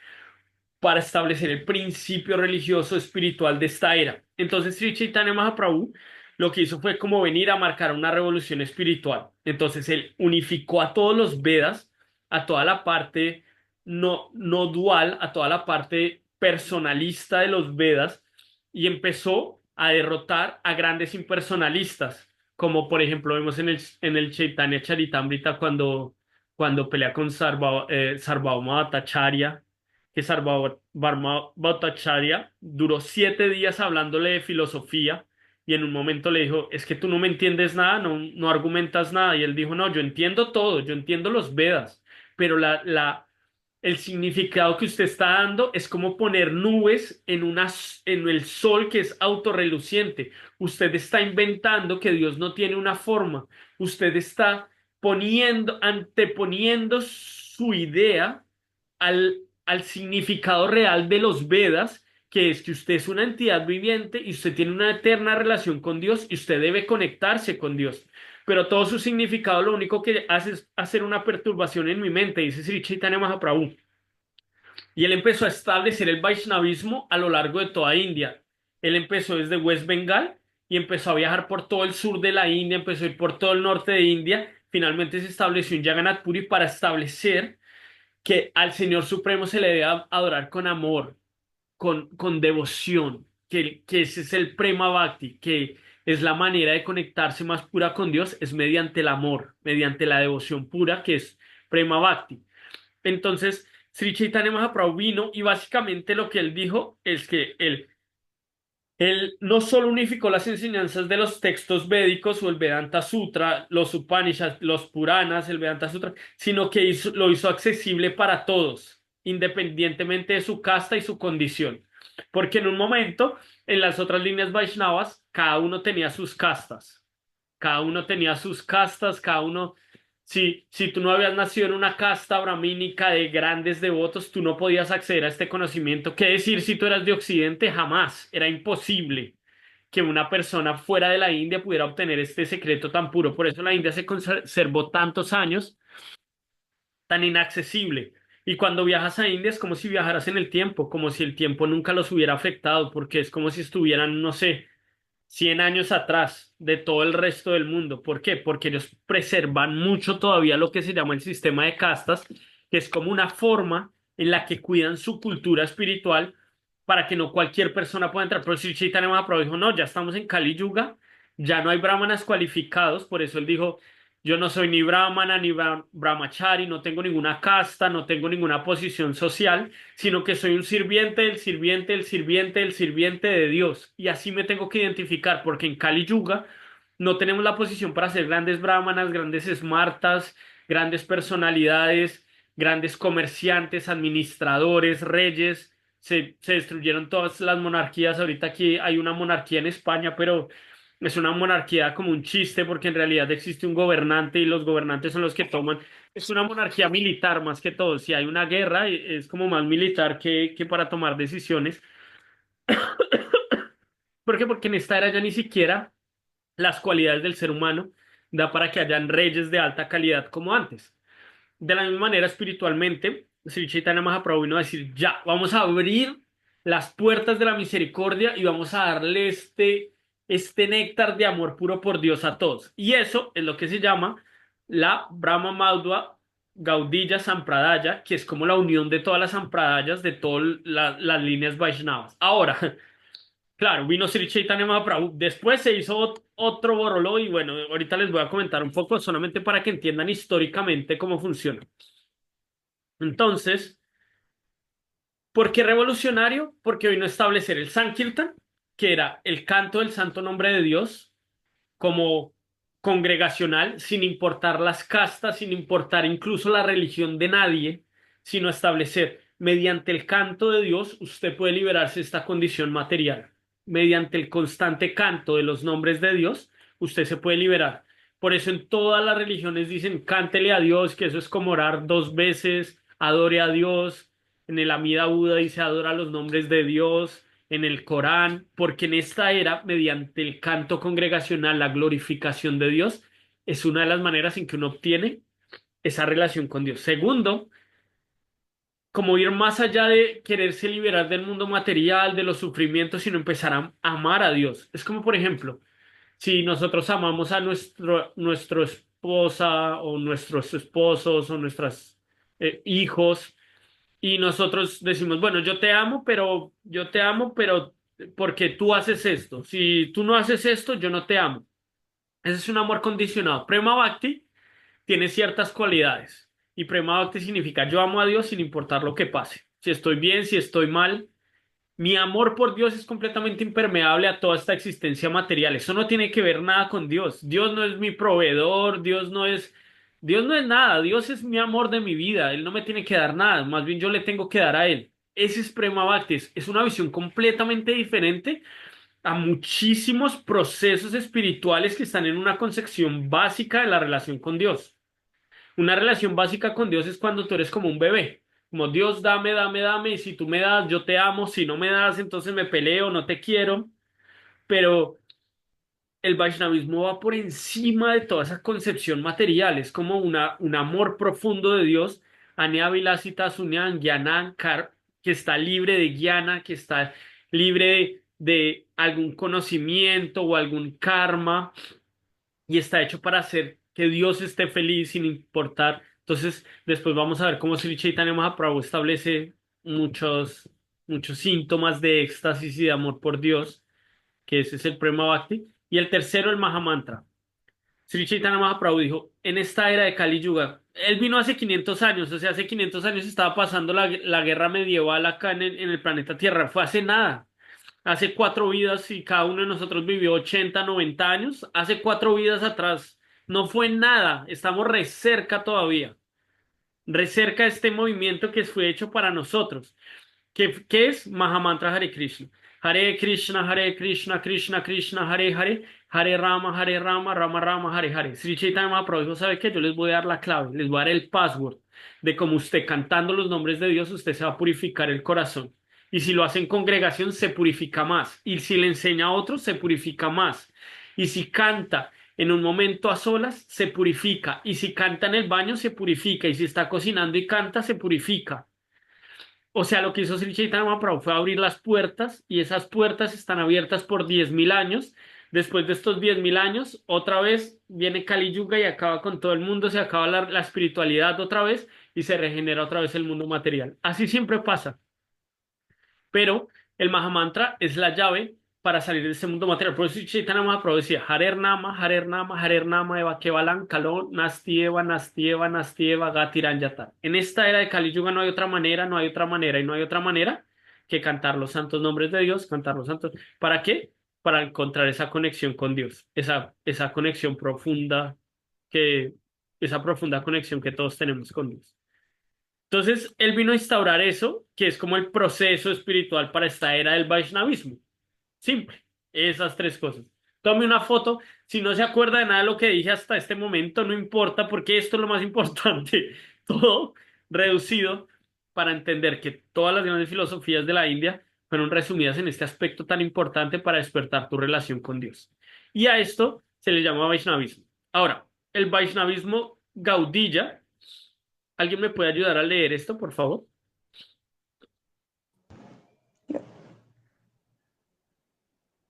para establecer el principio religioso espiritual de esta era. Entonces, Sri Chaitanya Mahaprabhu lo que hizo fue como venir a marcar una revolución espiritual. Entonces, él unificó a todos los Vedas, a toda la parte no dual, a toda la parte personalista de los Vedas, y empezó a derrotar a grandes impersonalistas, como por ejemplo vemos en el Chaitanya Charitamrita cuando pelea con Sarvabhauma Bhattacharya, que Sarvabhauma Bhattacharya duró 7 días hablándole de filosofía y en un momento le dijo, es que tú no me entiendes nada, no argumentas nada. Y él dijo, no, yo entiendo todo, yo entiendo los Vedas, pero el significado que usted está dando es como poner nubes en el sol que es autorreluciente. Usted está inventando que Dios no tiene una forma. Usted está anteponiendo su idea al significado real de los Vedas, que es que usted es una entidad viviente y usted tiene una eterna relación con Dios y usted debe conectarse con Dios. Pero todo su significado lo único que hace es hacer una perturbación en mi mente, dice Sri Chaitanya Mahaprabhu. Y él empezó a establecer el Vaishnavismo a lo largo de toda India. Él empezó desde West Bengal y empezó a viajar por todo el sur de la India, empezó a ir por todo el norte de India. Finalmente se estableció en Jagannath Puri para establecer que al Señor Supremo se le debe adorar con amor, con devoción, que ese es el Prema Bhakti, que es la manera de conectarse más pura con Dios, es mediante el amor, mediante la devoción pura, que es Prema Bhakti. Entonces, Sri Chaitanya Mahaprabhu vino y básicamente lo que él dijo es que él no solo unificó las enseñanzas de los textos védicos o el Vedanta Sutra, los Upanishads, los Puranas, el Vedanta Sutra, sino que lo hizo accesible para todos, independientemente de su casta y su condición. Porque en un momento, en las otras líneas Vaishnavas, cada uno tenía sus castas. Cada uno tenía sus castas, cada uno. Si tú no habías nacido en una casta brahmínica de grandes devotos, tú no podías acceder a este conocimiento. ¿Qué decir si tú eras de Occidente? Jamás. Era imposible que una persona fuera de la India pudiera obtener este secreto tan puro. Por eso la India se conservó tantos años tan inaccesible. Y cuando viajas a India es como si viajaras en el tiempo, como si el tiempo nunca los hubiera afectado, porque es como si estuvieran, no sé, 100 años atrás de todo el resto del mundo. ¿Por qué? Porque ellos preservan mucho todavía lo que se llama el sistema de castas, que es como una forma en la que cuidan su cultura espiritual para que no cualquier persona pueda entrar. Pero si Chaitanya Mahaprabhu dijo, no, ya estamos en Kali Yuga, ya no hay brahmanas cualificados, por eso él dijo, yo no soy ni brahmana ni brahmachari, no tengo ninguna casta, no tengo ninguna posición social, sino que soy un sirviente del sirviente del sirviente del sirviente de Dios. Y así me tengo que identificar, porque en Kali Yuga no tenemos la posición para ser grandes brahmanas, grandes smartas, grandes personalidades, grandes comerciantes, administradores, reyes. Se destruyeron todas las monarquías. Ahorita aquí hay una monarquía en España, pero es una monarquía como un chiste porque en realidad existe un gobernante y los gobernantes son los que toman. Es una monarquía militar más que todo. Si hay una guerra, es como más militar que para tomar decisiones. ¿Por qué? Porque en esta era ya ni siquiera las cualidades del ser humano, da para que hayan reyes de alta calidad como antes. De la misma manera, espiritualmente, Sri Chaitanya Mahaprabhu vino a decir, ya, vamos a abrir las puertas de la misericordia y vamos a darle este néctar de amor puro por Dios a todos. Y eso es lo que se llama la Brahma Madhva Gaudiya Sampradaya, que es como la unión de todas las sampradayas de todas las líneas Vaishnavas. Ahora, claro, vino Sri Chaitanya Mahaprabhu, después se hizo otro borroló y bueno, ahorita les voy a comentar un poco solamente para que entiendan históricamente cómo funciona. Entonces, ¿por qué revolucionario? Porque vino a establecer el Sankirtan, que era el canto del santo nombre de Dios, como congregacional, sin importar las castas, sin importar incluso la religión de nadie, sino establecer, mediante el canto de Dios, usted puede liberarse de esta condición material. Mediante el constante canto de los nombres de Dios, usted se puede liberar. Por eso en todas las religiones dicen, cántele a Dios, que eso es como orar dos veces, adore a Dios. En el Amida Buda dice, adora los nombres de Dios en el Corán, porque en esta era, mediante el canto congregacional, la glorificación de Dios, es una de las maneras en que uno obtiene esa relación con Dios. Segundo, como ir más allá de quererse liberar del mundo material, de los sufrimientos, sino empezar a amar a Dios. Es como, por ejemplo, si nosotros amamos a nuestro esposa o nuestros esposos o nuestros hijos, y nosotros decimos, bueno, yo te amo, pero porque tú haces esto. Si tú no haces esto, yo no te amo. Ese es un amor condicionado. Prema Bhakti tiene ciertas cualidades. Y Prema Bhakti significa yo amo a Dios sin importar lo que pase. Si estoy bien, si estoy mal. Mi amor por Dios es completamente impermeable a toda esta existencia material. Eso no tiene que ver nada con Dios. Dios no es mi proveedor, Dios no es nada. Dios es mi amor de mi vida. Él no me tiene que dar nada. Más bien yo le tengo que dar a Él. Ese es Prema Bhakti. Es una visión completamente diferente a muchísimos procesos espirituales que están en una concepción básica de la relación con Dios. Una relación básica con Dios es cuando tú eres como un bebé. Como Dios, dame, dame, dame, y si tú me das, yo te amo, si no me das, entonces me peleo, no te quiero. Pero el Vaishnavismo va por encima de toda esa concepción material, es como un amor profundo de Dios, Anya Vilasita Sunyan Gyanan que está libre de Gyana, que está libre de algún conocimiento o algún karma y está hecho para hacer que Dios esté feliz sin importar. Entonces, después vamos a ver cómo Sri Chaitanya Mahaprabhu establece muchos síntomas de éxtasis y de amor por Dios, que ese es el Prema Bhakti. Y el tercero, el Mahamantra. Sri Chaitanya Mahaprabhu dijo, en esta era de Kali Yuga, él vino hace 500 años, o sea, hace 500 años estaba pasando la guerra medieval acá en el planeta Tierra, fue hace nada. Hace cuatro vidas y cada uno de nosotros vivió 80, 90 años. Hace cuatro vidas atrás no fue nada. Estamos re cerca todavía. Re cerca de este movimiento que fue hecho para nosotros. ¿Qué es Mahamantra Hare Krishna? Hare Krishna, Krishna Krishna, Hare Hare, Hare Rama, Rama Rama, Hare Hare. Sri Chaitanya Mahaprabhu dijo, ¿sabe qué? Yo les voy a dar la clave, les voy a dar el password de cómo usted cantando los nombres de Dios, usted se va a purificar el corazón. Y si lo hace en congregación, se purifica más. Y si le enseña a otros, se purifica más. Y si canta en un momento a solas, se purifica. Y si canta en el baño, se purifica. Y si está cocinando y canta, se purifica. O sea, lo que hizo Sri Chaitanya Mahaprabhu fue abrir las puertas y esas puertas están abiertas por 10.000 años. Después de estos 10.000 años, otra vez viene Kali Yuga y acaba con todo el mundo, se acaba la espiritualidad otra vez y se regenera otra vez el mundo material. Así siempre pasa. Pero el Mahamantra es la llave para salir de este mundo material. Por eso Chaitanya Mahaprabhu decía, Harer Nama, Harer Nama, Harer Nama, Eva Kevalan, Kalo, Nastieva, Nastieva, Nastieva, Gatiran Yatar. En esta era de Kali Yuga no hay otra manera, no hay otra manera y no hay otra manera que cantar los santos nombres de Dios, cantar los santos. ¿Para qué? Para encontrar esa conexión con Dios, esa conexión profunda que, esa profunda conexión que todos tenemos con Dios. Entonces, él vino a instaurar eso, que es como el proceso espiritual para esta era del Vaishnavismo. Simple, esas tres cosas. Tome una foto, si no se acuerda de nada de lo que dije hasta este momento, no importa, porque esto es lo más importante. Todo reducido para entender que todas las grandes filosofías de la India fueron resumidas en este aspecto tan importante para despertar tu relación con Dios. Y a esto se le llama Vaishnavismo. Ahora, el Vaishnavismo Gaudilla, ¿alguien me puede ayudar a leer esto, por favor?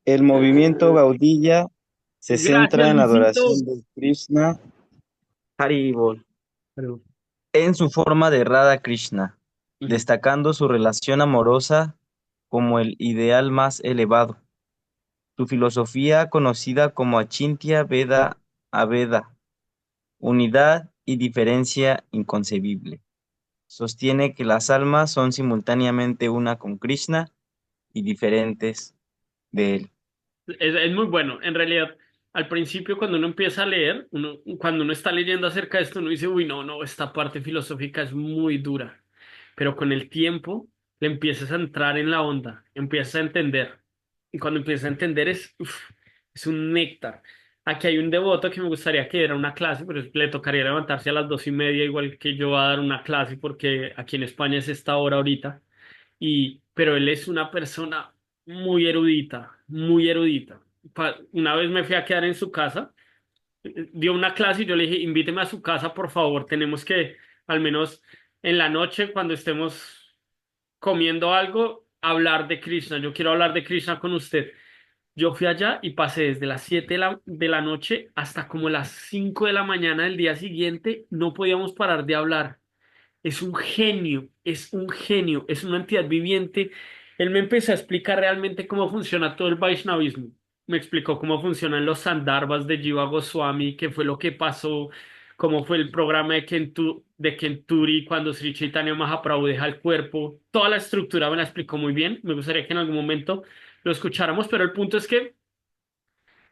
El movimiento Gaudilla se Gracias, centra en la Luisito. adoración de Krishna Haribol Pero- en su forma de Radha Krishna, Ujú. destacando su relación amorosa como el ideal más elevado. Su filosofía, conocida como Achintya Veda Aveda, unidad y diferencia inconcebible, sostiene que las almas son simultáneamente una con Krishna y diferentes de él. Es muy bueno. En realidad, al principio, cuando uno empieza a leer, cuando uno está leyendo acerca de esto, uno dice, uy, no, no, esta parte filosófica es muy dura. Pero con el tiempo le empiezas a entrar en la onda, empiezas a entender. Y cuando empiezas a entender es un néctar. Aquí hay un devoto que me gustaría que diera una clase, pero le tocaría levantarse a las 2:30, igual que yo a dar una clase, porque aquí en España es esta hora ahorita. Pero él es una persona muy erudita, muy erudita. Una vez me fui a quedar en su casa, dio una clase y yo le dije, invíteme a su casa, por favor, tenemos que, al menos en la noche, cuando estemos comiendo algo, hablar de Krishna. Yo quiero hablar de Krishna con usted. Yo fui allá y pasé desde las 7 de la noche hasta como las 5 de la mañana del día siguiente. No podíamos parar de hablar. Es un genio, es un genio, es una entidad viviente. Él me empezó a explicar realmente cómo funciona todo el Vaishnavismo. Me explicó cómo funcionan los Sandarbhas de Jiva Goswami, qué fue lo que pasó, cómo fue el programa de Kenturi cuando Sri Chaitanya Mahaprabhu deja el cuerpo. Toda la estructura me la explicó muy bien. Me gustaría que en algún momento lo escucháramos, pero el punto es que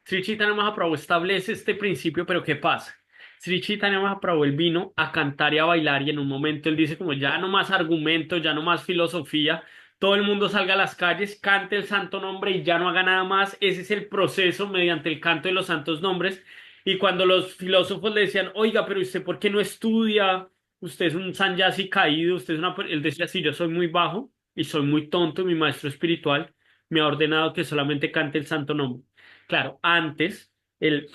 Sri Chaitanya Mahaprabhu establece este principio, pero ¿qué pasa? Sri Chaitanya Mahaprabhu él vino a cantar y a bailar y en un momento él dice como ya no más argumentos, ya no más filosofía, todo el mundo salga a las calles, cante el santo nombre y ya no haga nada más. Ese es el proceso mediante el canto de los santos nombres. Y cuando los filósofos le decían, oiga, pero usted ¿por qué no estudia? Usted es un sanyasi caído, usted es él decía, sí, yo soy muy bajo y soy muy tonto, mi maestro espiritual me ha ordenado que solamente cante el santo nombre. Claro, antes él,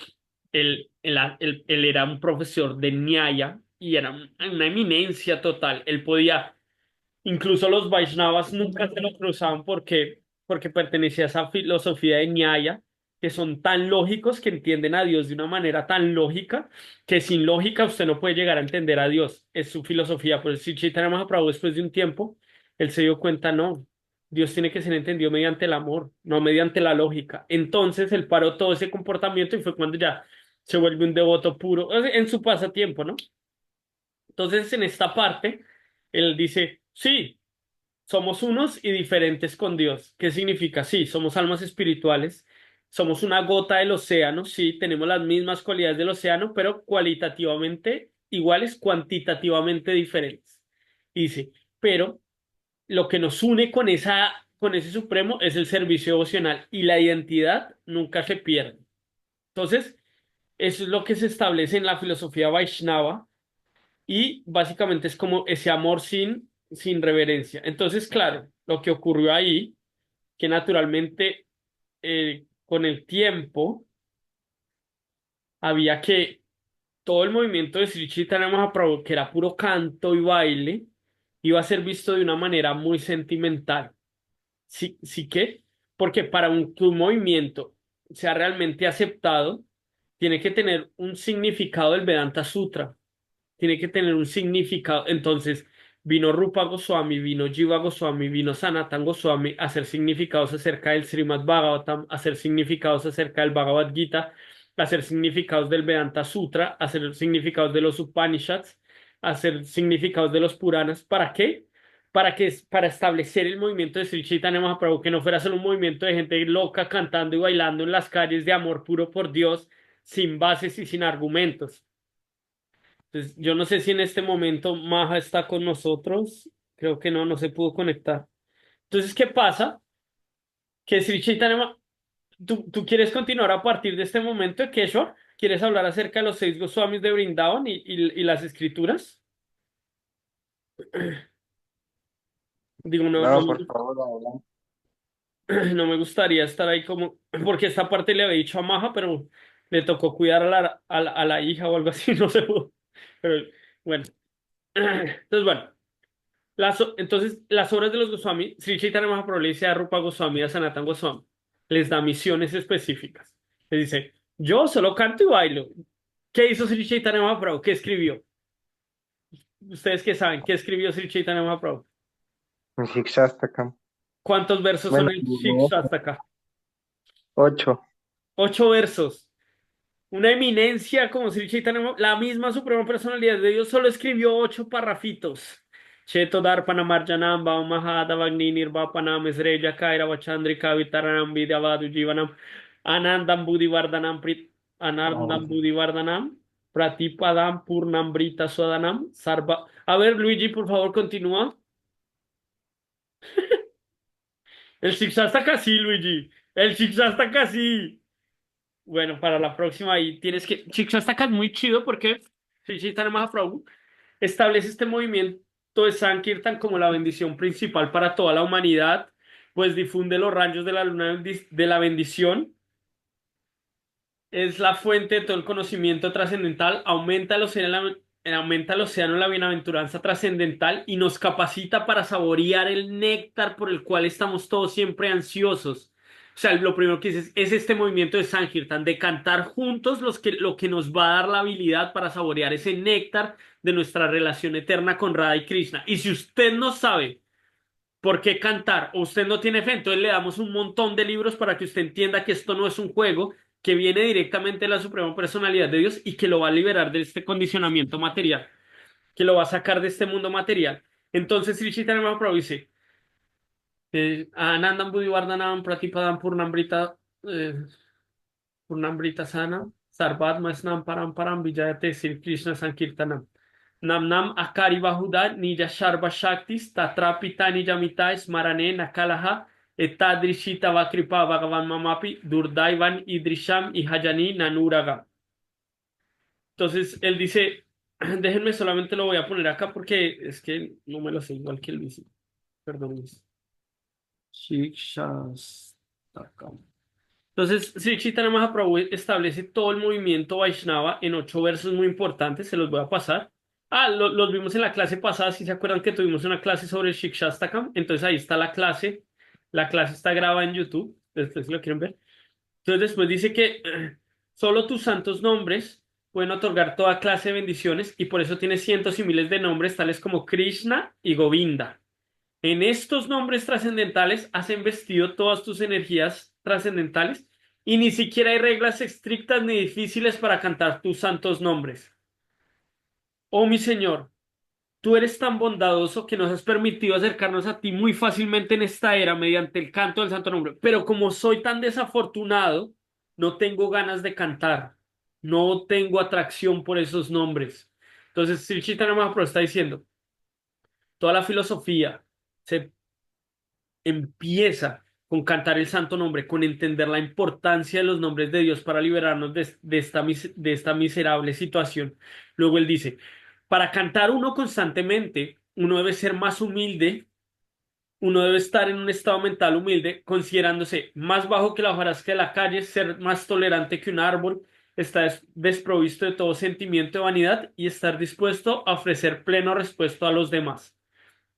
él era un profesor de Nyaya y era una eminencia total. Él podía, incluso los Vaishnavas nunca se lo cruzaban porque pertenecía a esa filosofía de Nyaya, que son tan lógicos que entienden a Dios de una manera tan lógica que sin lógica usted no puede llegar a entender a Dios. Es su filosofía. Por eso, si Chaitanya Mahaprabhu después de un tiempo, él se dio cuenta, no. Dios tiene que ser entendido mediante el amor, no mediante la lógica. Entonces él paró todo ese comportamiento y fue cuando ya se vuelve un devoto puro, o sea, en su pasatiempo, ¿no? Entonces en esta parte, él dice, sí, somos unos y diferentes con Dios. ¿Qué significa? Sí, somos almas espirituales, somos una gota del océano, sí, tenemos las mismas cualidades del océano, pero cualitativamente iguales, cuantitativamente diferentes. Y dice, pero lo que nos une con ese supremo es el servicio devocional y la identidad nunca se pierde. Entonces, eso es lo que se establece en la filosofía Vaishnava y básicamente es como ese amor sin reverencia. Entonces, claro, lo que ocurrió ahí, que naturalmente con el tiempo había que todo el movimiento de Sri Chaitanya Mahaprabhu, que era puro canto y baile, iba a ser visto de una manera muy sentimental. Sí, sí que, porque para que un movimiento sea realmente aceptado, tiene que tener un significado del Vedanta Sutra, tiene que tener un significado. Entonces, vino Rupa Goswami, vino Jiva Goswami, vino Sanatan Goswami a hacer significados acerca del Srimad Bhagavatam, a hacer significados acerca del Bhagavad Gita, a hacer significados del Vedanta Sutra, a hacer significados de los Upanishads, a hacer significados de los Puranas. ¿Para qué? Para establecer el movimiento de Sri Chaitanya Mahaprabhu, que no fuera solo un movimiento de gente loca cantando y bailando en las calles de amor puro por Dios, sin bases y sin argumentos. Entonces, yo no sé si en este momento Maja está con nosotros. Creo que no, no se pudo conectar. Entonces, ¿qué pasa? Que Sri Chaitanya, ¿tú quieres continuar a partir de este momento, Keshwar? ¿Quieres hablar acerca de los 6 Goswamis de Brindavan y las escrituras? Digo, no, no. No, por favor, adelante. no me gustaría estar ahí como, porque esta parte le había dicho a Maja, pero le tocó cuidar a la hija o algo así, no sé. Pero bueno, entonces bueno. Entonces, las obras de los Goswami, Sri Chaitanya Mahaprabhu le dice a Rupa Goswami y a Sanatan Goswami, les da misiones específicas. Les dice, yo solo canto y bailo. ¿Qué hizo Sri Chaitanya Mahaprabhu? ¿Qué escribió? Ustedes qué saben, ¿qué escribió Sri Chaitanya Mahaprabhu? En Shikshastakam. ¿Cuántos versos son Bueno, en Shikshastaka? 8. 8 versos. Una eminencia como Sri Chaitanya, la misma suprema personalidad de Dios, solo escribió 8 parrafitos. Cheto Darpanamarjanam Mahadavagni Nirvapanam Esreya Kaira Vachandrika Vitaranam Vidyavadu Jivanam Anandam Buddhivardhanam Anandam Buddhivardhanam Pratipadam Purnambrita Swadanam Sarva. A ver, Luigi, por favor, continúa. El zigzag está casi, Luigi. El zigzag está casi. Bueno, para la próxima ahí tienes que... Shikshastaka es muy chido porque Sri Chaitanya Mahaprabhu establece este movimiento de Sankirtan como la bendición principal para toda la humanidad, pues difunde los rayos de la luna de la bendición, es la fuente de todo el conocimiento trascendental, aumenta el océano de la bienaventuranza trascendental y nos capacita para saborear el néctar por el cual estamos todos siempre ansiosos. O sea, lo primero que es este movimiento de Sankirtan, de cantar juntos lo que nos va a dar la habilidad para saborear ese néctar de nuestra relación eterna con Radha y Krishna. Y si usted no sabe por qué cantar o usted no tiene fe, entonces le damos un montón de libros para que usted entienda que esto no es un juego, que viene directamente de la Suprema Personalidad de Dios y que lo va a liberar de este condicionamiento material, que lo va a sacar de este mundo material. Entonces Sri Chaitanya Mahaprabhu dice, Anandam Buddhivardhanam Pratipadam Purnambrita Purnambrita Sana Sarvat Masnam Param Param Vijayate Sri Krishna Sankirtanam Nam Nam Akari Bahuda Nija Sharva Shaktis Tatrapita Nijamita Smarane Nakalaha Etadrishita Vakripa Bhagavan Mamapi Durdaivan Idrisham y Hayani Nanuraga. Entonces él dice, déjenme solamente lo voy a poner acá porque es que no me lo sé igual que él dice. Perdón, Luis. Shikshastakam. Entonces, Sri Chaitanya Mahaprabhu establece todo el movimiento Vaishnava en 8 versos muy importantes, se los voy a pasar. Los vimos en la clase pasada, si se acuerdan que tuvimos una clase sobre el Shikshastakam, entonces ahí está la clase está grabada en YouTube, después si lo quieren ver. Entonces después dice que solo tus santos nombres pueden otorgar toda clase de bendiciones y por eso tiene cientos y miles de nombres tales como Krishna y Govinda. En estos nombres trascendentales has investido todas tus energías trascendentales y ni siquiera hay reglas estrictas ni difíciles para cantar tus santos nombres. Oh mi Señor, tú eres tan bondadoso que nos has permitido acercarnos a ti muy fácilmente en esta era mediante el canto del santo nombre. Pero como soy tan desafortunado, no tengo ganas de cantar, no tengo atracción por esos nombres. Entonces, Sri Chaitanya Mahaprabhu está diciendo, toda la filosofía se empieza con cantar el santo nombre, con entender la importancia de los nombres de Dios para liberarnos de esta miserable situación. Luego él dice, para cantar uno constantemente, uno debe ser más humilde, uno debe estar en un estado mental humilde, considerándose más bajo que la hojarasca de la calle, ser más tolerante que un árbol, estar desprovisto de todo sentimiento de vanidad y estar dispuesto a ofrecer pleno respeto a los demás.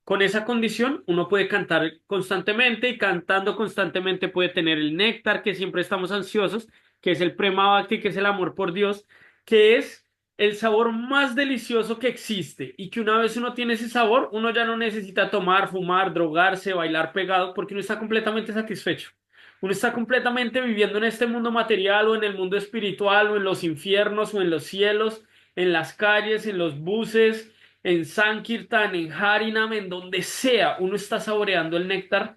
Con esa condición, uno puede cantar constantemente y cantando constantemente puede tener el néctar que siempre estamos ansiosos, que es el prema bhakti, que es el amor por Dios, que es el sabor más delicioso que existe y que una vez uno tiene ese sabor, uno ya no necesita tomar, fumar, drogarse, bailar pegado porque uno está completamente satisfecho. Uno está completamente viviendo en este mundo material o en el mundo espiritual o en los infiernos o en los cielos, en las calles, en los buses, en Sankirtan, en Harinam, en donde sea, uno está saboreando el néctar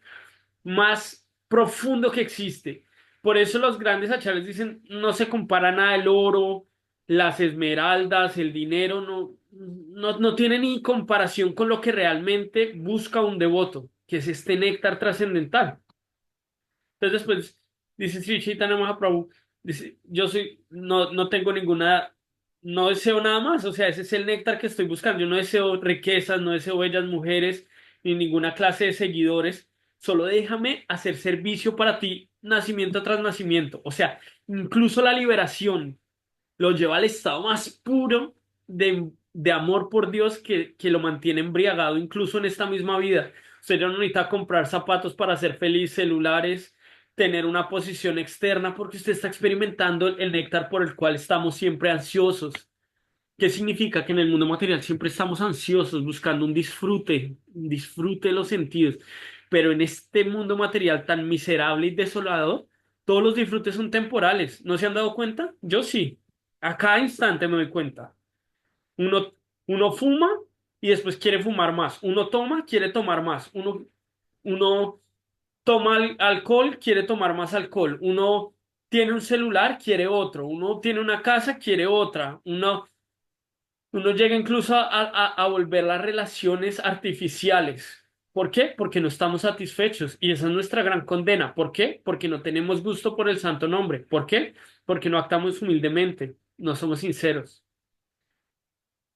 más profundo que existe. Por eso los grandes achares dicen, no se compara nada el oro, las esmeraldas, el dinero, no tiene ni comparación con lo que realmente busca un devoto, que es este néctar trascendental. Entonces después dice Sri Chaitanya Mahaprabhu, dice, no tengo ninguna, no deseo nada más, o sea, ese es el néctar que estoy buscando. Yo no deseo riquezas, no deseo bellas mujeres, ni ninguna clase de seguidores, solo déjame hacer servicio para ti, nacimiento tras nacimiento. O sea, incluso la liberación lo lleva al estado más puro de amor por Dios que lo mantiene embriagado incluso en esta misma vida. Usted ya no necesita comprar zapatos para ser feliz, celulares, tener una posición externa, porque usted está experimentando el néctar por el cual estamos siempre ansiosos. ¿Qué significa? Que en el mundo material siempre estamos ansiosos, buscando un disfrute de los sentidos. Pero en este mundo material tan miserable y desolado, todos los disfrutes son temporales. ¿No se han dado cuenta? Yo sí. A cada instante me doy cuenta. Uno, uno fuma y después quiere fumar más. Uno toma, quiere tomar más. Uno toma alcohol, quiere tomar más alcohol. Uno tiene un celular, quiere otro. Uno tiene una casa, quiere otra. Uno llega incluso a volver las relaciones artificiales. ¿Por qué? Porque no estamos satisfechos y esa es nuestra gran condena. ¿Por qué? Porque no tenemos gusto por el santo nombre. ¿Por qué? Porque no actuamos humildemente, no somos sinceros.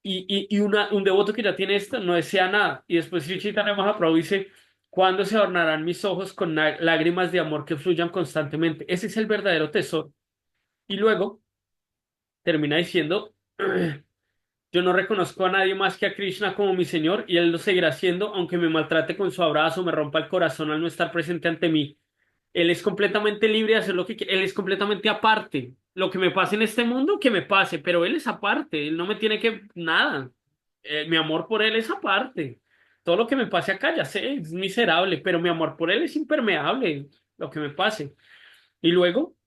Un devoto que ya tiene esto no desea nada. Y después Sri Chaitanya Mahaprabhu dice, ¿cuándo se adornarán mis ojos con lágrimas de amor que fluyan constantemente? Ese es el verdadero tesoro. Y luego termina diciendo... Yo no reconozco a nadie más que a Krishna como mi Señor y Él lo seguirá haciendo aunque me maltrate con su abrazo, me rompa el corazón al no estar presente ante mí. Él es completamente libre de hacer lo que quiere, Él es completamente aparte. Lo que me pase en este mundo, que me pase, pero Él es aparte, Él no me tiene que nada. Mi amor por Él es aparte. Todo lo que me pase acá, ya sé, es miserable, pero mi amor por Él es impermeable, lo que me pase. Y luego...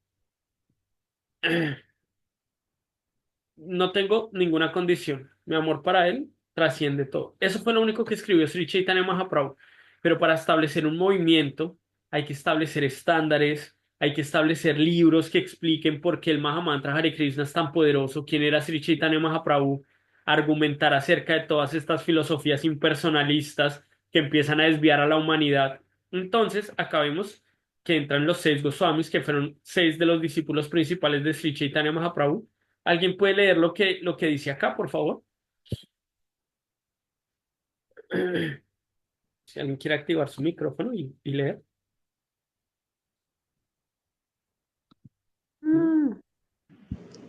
no tengo ninguna condición. Mi amor para él trasciende todo. Eso fue lo único que escribió Sri Chaitanya Mahaprabhu. Pero para establecer un movimiento hay que establecer estándares, hay que establecer libros que expliquen por qué el Mahamantra Hare Krishna es tan poderoso, quién era Sri Chaitanya Mahaprabhu, argumentar acerca de todas estas filosofías impersonalistas que empiezan a desviar a la humanidad. Entonces, acabemos que entran los seis Goswamis, que fueron seis de los discípulos principales de Sri Chaitanya Mahaprabhu. ¿Alguien puede leer lo que dice acá, por favor? Si alguien quiere activar su micrófono y leer.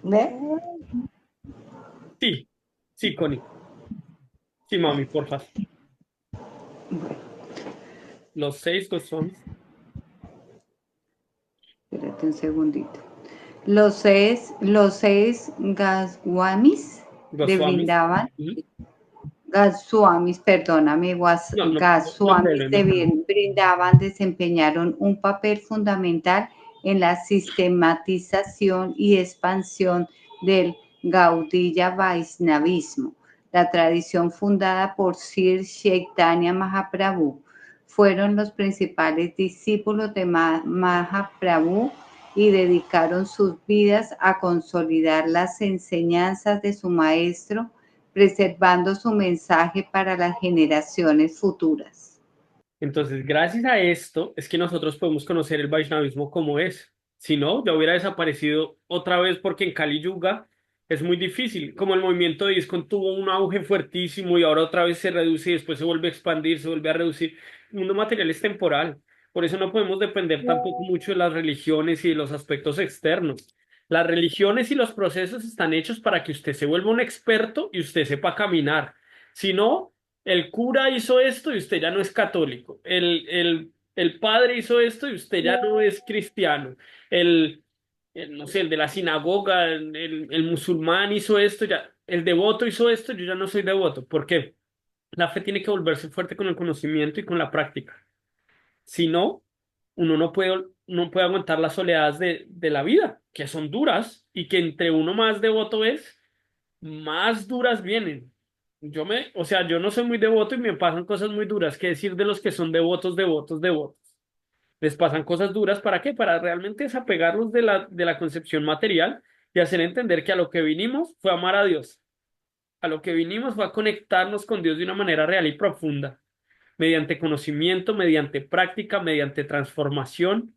¿Ve? Sí, sí, Connie. Sí, mami, porfa. Bueno, Los seis Goswamis. espérate un segundito. Los seis Goswamis le Goswamis. brindaban, Ujú. Goswamis, perdóname, No Goswamis problema. brindaban, desempeñaron un papel fundamental en la sistematización y expansión del Gaudiya Vaishnavismo, la tradición fundada por Sri Chaitanya Mahaprabhu. Fueron los principales discípulos de Mahaprabhu y dedicaron sus vidas a consolidar las enseñanzas de su maestro, preservando su mensaje para las generaciones futuras. Entonces, gracias a esto es que nosotros podemos conocer el Vaishnavismo como es. Si no, ya hubiera desaparecido otra vez porque en Kali Yuga es muy difícil. Como el movimiento de ISKCON tuvo un auge fuertísimo y ahora otra vez se reduce y después se vuelve a expandir, se vuelve a reducir. El mundo material es temporal. Por eso no podemos depender tampoco mucho de las religiones y de los aspectos externos. Las religiones y los procesos están hechos para que usted se vuelva un experto y usted sepa caminar. Si no, el cura hizo esto y usted ya no es católico. El padre hizo esto y usted ya no es cristiano. No sé, el de la sinagoga, el musulmán hizo esto, ya, el devoto hizo esto, yo ya no soy devoto. ¿Por qué? La fe tiene que volverse fuerte con el conocimiento y con la práctica. Si no, uno no puede aguantar las oleadas de la vida, que son duras y que entre uno más devoto es, más duras vienen. O sea, yo no soy muy devoto y me pasan cosas muy duras. ¿Qué decir de los que son devotos, devotos, devotos? Les pasan cosas duras, ¿para qué? Para realmente desapegarlos de la concepción material y hacer entender que a lo que vinimos fue amar a Dios. A lo que vinimos fue a conectarnos con Dios de una manera real y profunda, mediante conocimiento, mediante práctica, mediante transformación.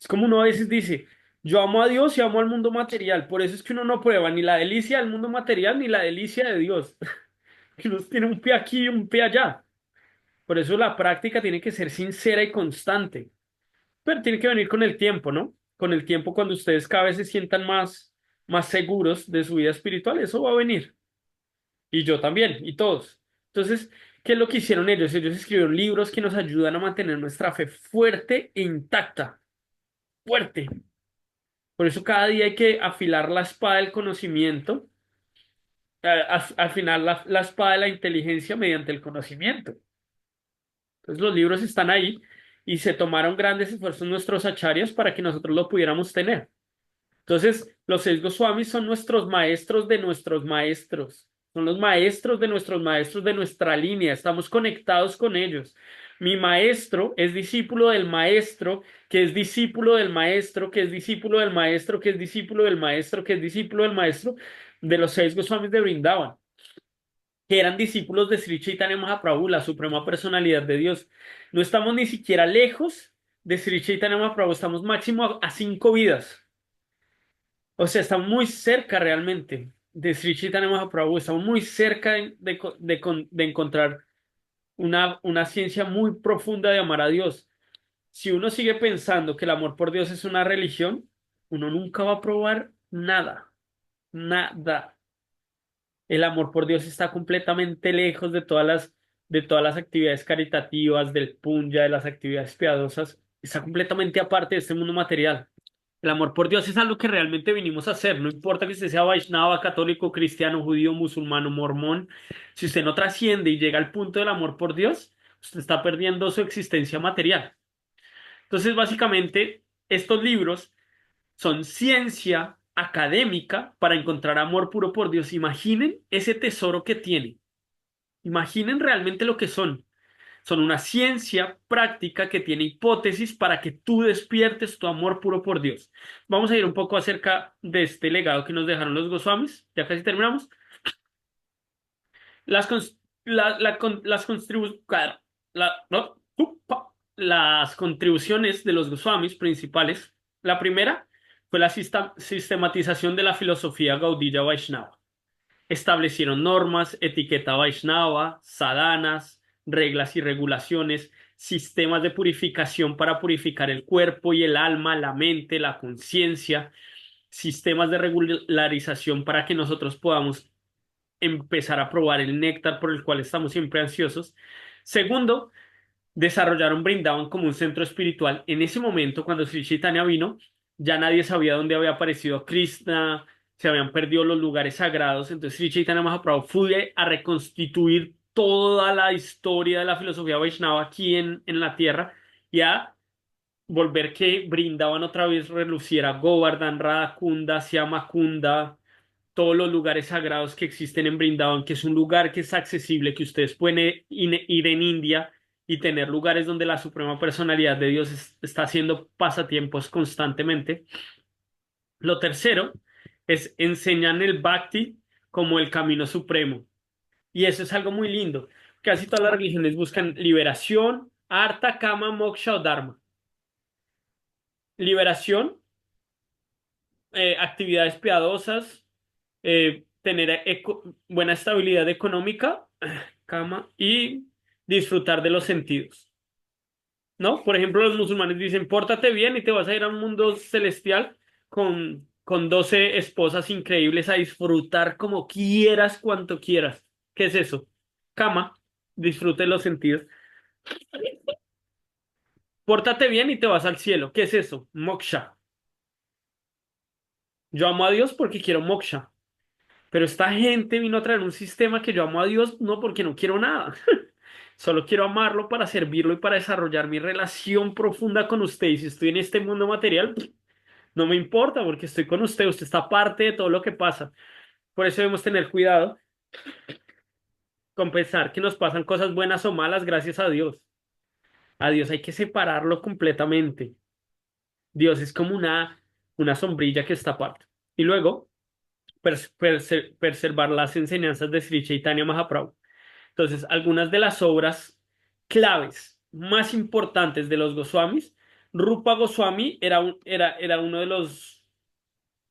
Es como uno a veces dice, yo amo a Dios y amo al mundo material. Por eso es que uno no prueba ni la delicia del mundo material ni la delicia de Dios. Que uno tiene un pie aquí y un pie allá. Por eso la práctica tiene que ser sincera y constante, pero tiene que venir con el tiempo, ¿no? Con el tiempo, cuando ustedes cada vez se sientan más seguros de su vida espiritual, eso va a venir. Y yo también, y todos. Entonces, ¿qué es lo que hicieron ellos? Ellos escribieron libros que nos ayudan a mantener nuestra fe fuerte e intacta. Fuerte. Por eso cada día hay que afilar la espada del conocimiento, afinar la espada de la inteligencia mediante el conocimiento. Entonces los libros están ahí y se tomaron grandes esfuerzos nuestros acharias para que nosotros lo pudiéramos tener. Entonces, los seis Goswamis son nuestros maestros de nuestros maestros. Son los maestros de nuestros maestros de nuestra línea. Estamos conectados con ellos. Mi maestro es discípulo del maestro, que es discípulo del maestro, que es discípulo del maestro, que es discípulo del maestro, que es discípulo del maestro de los seis Goswamis de Brindavan, que eran discípulos de Sri Chaitanya Mahaprabhu, la suprema personalidad de Dios. No estamos ni siquiera lejos de Sri Chaitanya Mahaprabhu, estamos máximo a 5 vidas. O sea, estamos muy cerca realmente de Sri Chaitanya Mahaprabhu, estamos muy cerca de encontrar una ciencia muy profunda de amar a Dios. Si uno sigue pensando que el amor por Dios es una religión, uno nunca va a probar nada, nada. El amor por Dios está completamente lejos de todas las actividades caritativas, del punya, de las actividades piadosas. Está completamente aparte de este mundo material. El amor por Dios es algo que realmente vinimos a hacer. No importa que usted sea Vaishnava, católico, cristiano, judío, musulmán, mormón. Si usted no trasciende y llega al punto del amor por Dios, usted está perdiendo su existencia material. Entonces, básicamente, estos libros son ciencia académica para encontrar amor puro por Dios. Imaginen ese tesoro que tienen. Imaginen realmente lo que son. Son una ciencia práctica que tiene hipótesis para que tú despiertes tu amor puro por Dios. Vamos a ir un poco acerca de este legado que nos dejaron los Goswamis. Ya casi terminamos. Las, cons- la con- las, contribu- la- no, upa. Las contribuciones de los Goswamis principales. La primera fue la sistematización de la filosofía Gaudiya Vaishnava. Establecieron normas, etiqueta Vaishnava, sadhanas, reglas y regulaciones, sistemas de purificación para purificar el cuerpo y el alma, la mente, la conciencia, sistemas de regularización para que nosotros podamos empezar a probar el néctar por el cual estamos siempre ansiosos. Segundo, desarrollaron Brindavan como un centro espiritual. En ese momento, cuando Sri Chaitanya vino, ya nadie sabía dónde había aparecido Krishna, se habían perdido los lugares sagrados. Entonces Sri Chaitanya Mahaprabhu fue a reconstituir toda la historia de la filosofía Vaishnava aquí en la tierra y a volver que Brindavan otra vez reluciera Govardhan, Radhakunda, Shyamakunda, todos los lugares sagrados que existen en Brindavan, que es un lugar que es accesible, que ustedes pueden ir en India y tener lugares donde la suprema personalidad de Dios está haciendo pasatiempos constantemente. Lo tercero es enseñar el Bhakti como el camino supremo. Y eso es algo muy lindo. Casi todas las religiones buscan liberación, artha, kama, moksha o dharma. Liberación, actividades piadosas, tener buena estabilidad económica, cama, y disfrutar de los sentidos, ¿no? Por ejemplo, los musulmanes dicen, pórtate bien y te vas a ir a un mundo celestial con 12 esposas increíbles a disfrutar como quieras, cuanto quieras. ¿Qué es eso? Cama, disfrute de los sentidos. Pórtate bien y te vas al cielo. ¿Qué es eso? Moksha. Yo amo a Dios porque quiero moksha. Pero esta gente vino a traer un sistema que yo amo a Dios no porque no quiero nada. Solo quiero amarlo para servirlo y para desarrollar mi relación profunda con usted. Y si estoy en este mundo material, no me importa porque estoy con usted. Usted está parte de todo lo que pasa. Por eso debemos tener cuidado con pensar que nos pasan cosas buenas o malas gracias a Dios. A Dios hay que separarlo completamente. Dios es como una sombrilla que está aparte. Y luego, preservar las enseñanzas de Sri Chaitanya Mahaprabhu. Entonces, algunas de las obras claves más importantes de los Goswamis, Rupa Goswami era uno de los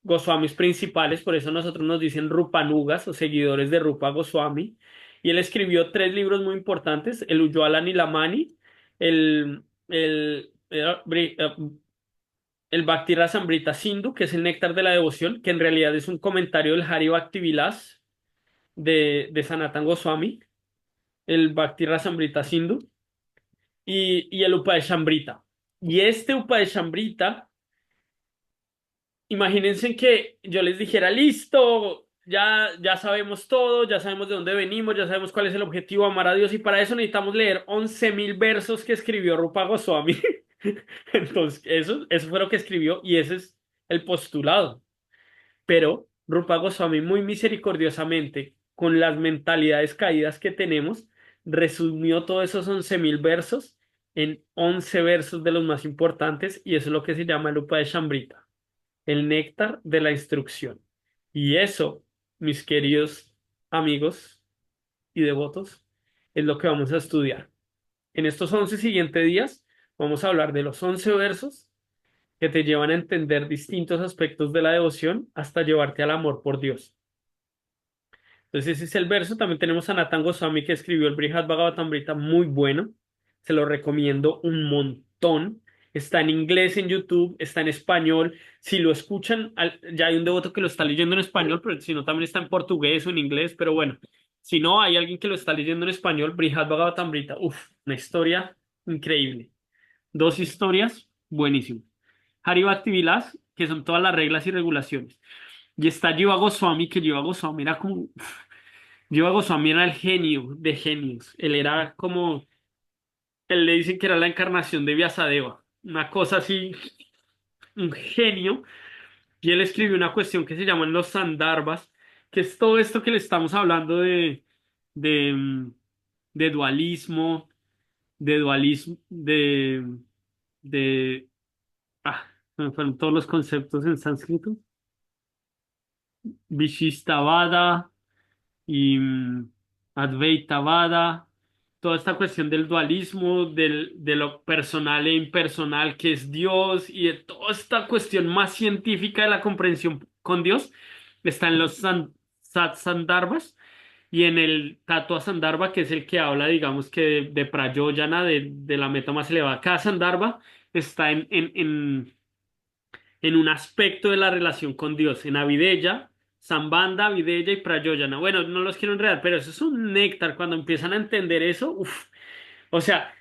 Goswamis principales, por eso nosotros nos dicen Rupanugas o seguidores de Rupa Goswami. Y él escribió tres libros muy importantes, el Ujjwala Nilamani, el, el Bhakti Rasamrita Sindhu, que es el néctar de la devoción, que en realidad es un comentario del Hari Bhakti Vilas de Sanatan Goswami, el Bhakti Rasamrita Sindhu, y el Upadeshambrita. Y este Upadeshambrita, imagínense que yo les dijera, listo, ya sabemos todo, ya sabemos de dónde venimos, ya sabemos cuál es el objetivo, amar a Dios, y para eso necesitamos leer 11.000 versos que escribió Rupa Goswami. Entonces, eso fue lo que escribió y ese es el postulado. Pero Rupa Goswami muy misericordiosamente, con las mentalidades caídas que tenemos, resumió todos esos 11.000 versos en 11 versos de los más importantes y eso es lo que se llama el Upadeshambrita, el néctar de la instrucción. Y eso, mis queridos amigos y devotos, es lo que vamos a estudiar. En estos 11 siguientes días vamos a hablar de los 11 versos que te llevan a entender distintos aspectos de la devoción hasta llevarte al amor por Dios. Entonces ese es el verso. También tenemos a Nathan Goswami que escribió el Brihad Bhagavatamrita muy bueno. Se lo recomiendo un montón. Está en inglés en YouTube, está en español. Si lo escuchan, ya hay un devoto que lo está leyendo en español, pero si no, también está en portugués o en inglés. Pero bueno, si no, hay alguien que lo está leyendo en español, Brihad Bhagavatamrita. Uf, una historia increíble. Dos historias buenísimas. Hari Bhakti Vilas, que son todas las reglas y regulaciones. Y está Jiva Goswami, que Jiva Goswami era como... Jiva Goswami era el genio de genios. Él era como... Él le dicen que era la encarnación de Vyasadeva. Una cosa así, un genio. Y él escribió una cuestión que se llaman los Sandarbhas, que es todo esto que le estamos hablando de, de dualismo, de... Ah, se me fueron todos los conceptos en sánscrito. Vishistavada y Advaitavada, toda esta cuestión del dualismo, de lo personal e impersonal que es Dios y de toda esta cuestión más científica de la comprensión con Dios, está en los Sat Sandarbhas y en el Tatua Sandarbha, que es el que habla, digamos que de Prayoyana, de la meta más elevada. Cada Sandarbha está en un aspecto de la relación con Dios, en Avideya, Sambandha, Avideya y Prayoyana. Bueno, no los quiero enredar, pero eso es un néctar. Cuando empiezan a entender eso, uf. O sea,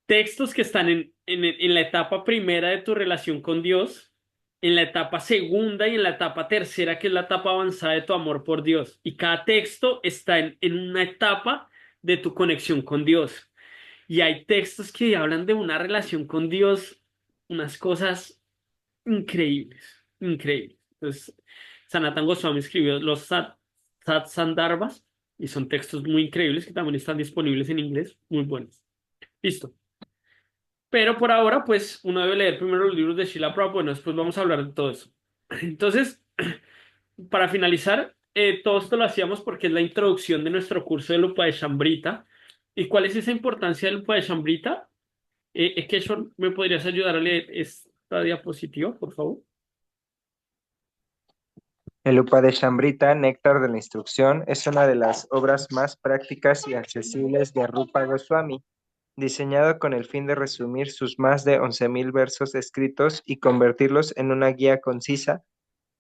textos que están en la etapa primera de tu relación con Dios, en la etapa segunda y en la etapa tercera, que es la etapa avanzada de tu amor por Dios. Y cada texto está en una etapa de tu conexión con Dios. Y hay textos que hablan de una relación con Dios, unas cosas increíbles, increíbles. Entonces, Sanatan Goswami escribió los Sat Sandarbhas y son textos muy increíbles que también están disponibles en inglés, muy buenos. Listo. Pero por ahora, pues uno debe leer primero los libros de Srila Prabhupada, bueno, después vamos a hablar de todo eso. Entonces, para finalizar, todo esto lo hacíamos porque es la introducción de nuestro curso de Upadeshambrita. ¿Y cuál es esa importancia del Upadeshambrita? Keshor, ¿me podrías ayudar a leer esta diapositiva, por favor? El Upadeshambrita, Néctar de la Instrucción, es una de las obras más prácticas y accesibles de Rupa Goswami, diseñado con el fin de resumir sus más de 11.000 versos escritos y convertirlos en una guía concisa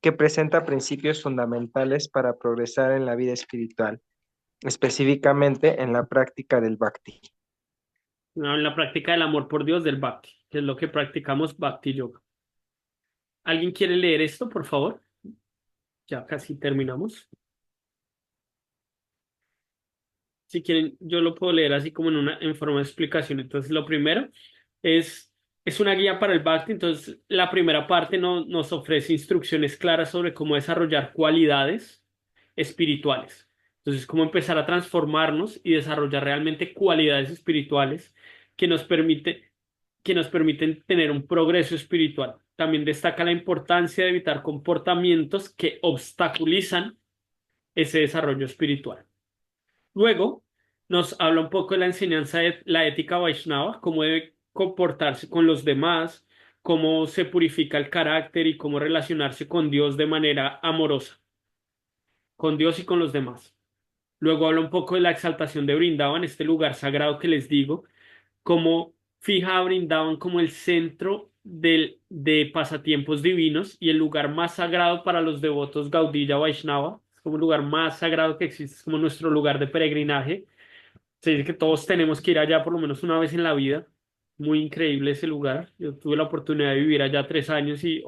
que presenta principios fundamentales para progresar en la vida espiritual, específicamente en la práctica del Bhakti. No, en la práctica del amor por Dios del Bhakti, que es lo que practicamos Bhakti Yoga. ¿Alguien quiere leer esto, por favor? Ya casi terminamos. Si quieren, yo lo puedo leer así como en forma de explicación. Entonces, lo primero es, es una guía para el Bhakti. Entonces, la primera parte nos ofrece instrucciones claras sobre cómo desarrollar cualidades espirituales. Entonces, cómo empezar a transformarnos y desarrollar realmente cualidades espirituales que nos permite, que nos permiten tener un progreso espiritual. También destaca la importancia de evitar comportamientos que obstaculizan ese desarrollo espiritual. Luego nos habla un poco de la enseñanza de la ética Vaishnava, cómo debe comportarse con los demás, cómo se purifica el carácter y cómo relacionarse con Dios de manera amorosa, con Dios y con los demás. Luego habla un poco de la exaltación de Brindavan, este lugar sagrado que les digo, como fija a Brindavan como el centro de pasatiempos divinos y el lugar más sagrado para los devotos Gaudiya Vaishnava. Es como el lugar más sagrado que existe, es como nuestro lugar de peregrinaje. Se dice que todos tenemos que ir allá por lo menos una vez en la vida. Muy increíble ese lugar. Yo tuve la oportunidad de vivir allá 3 años y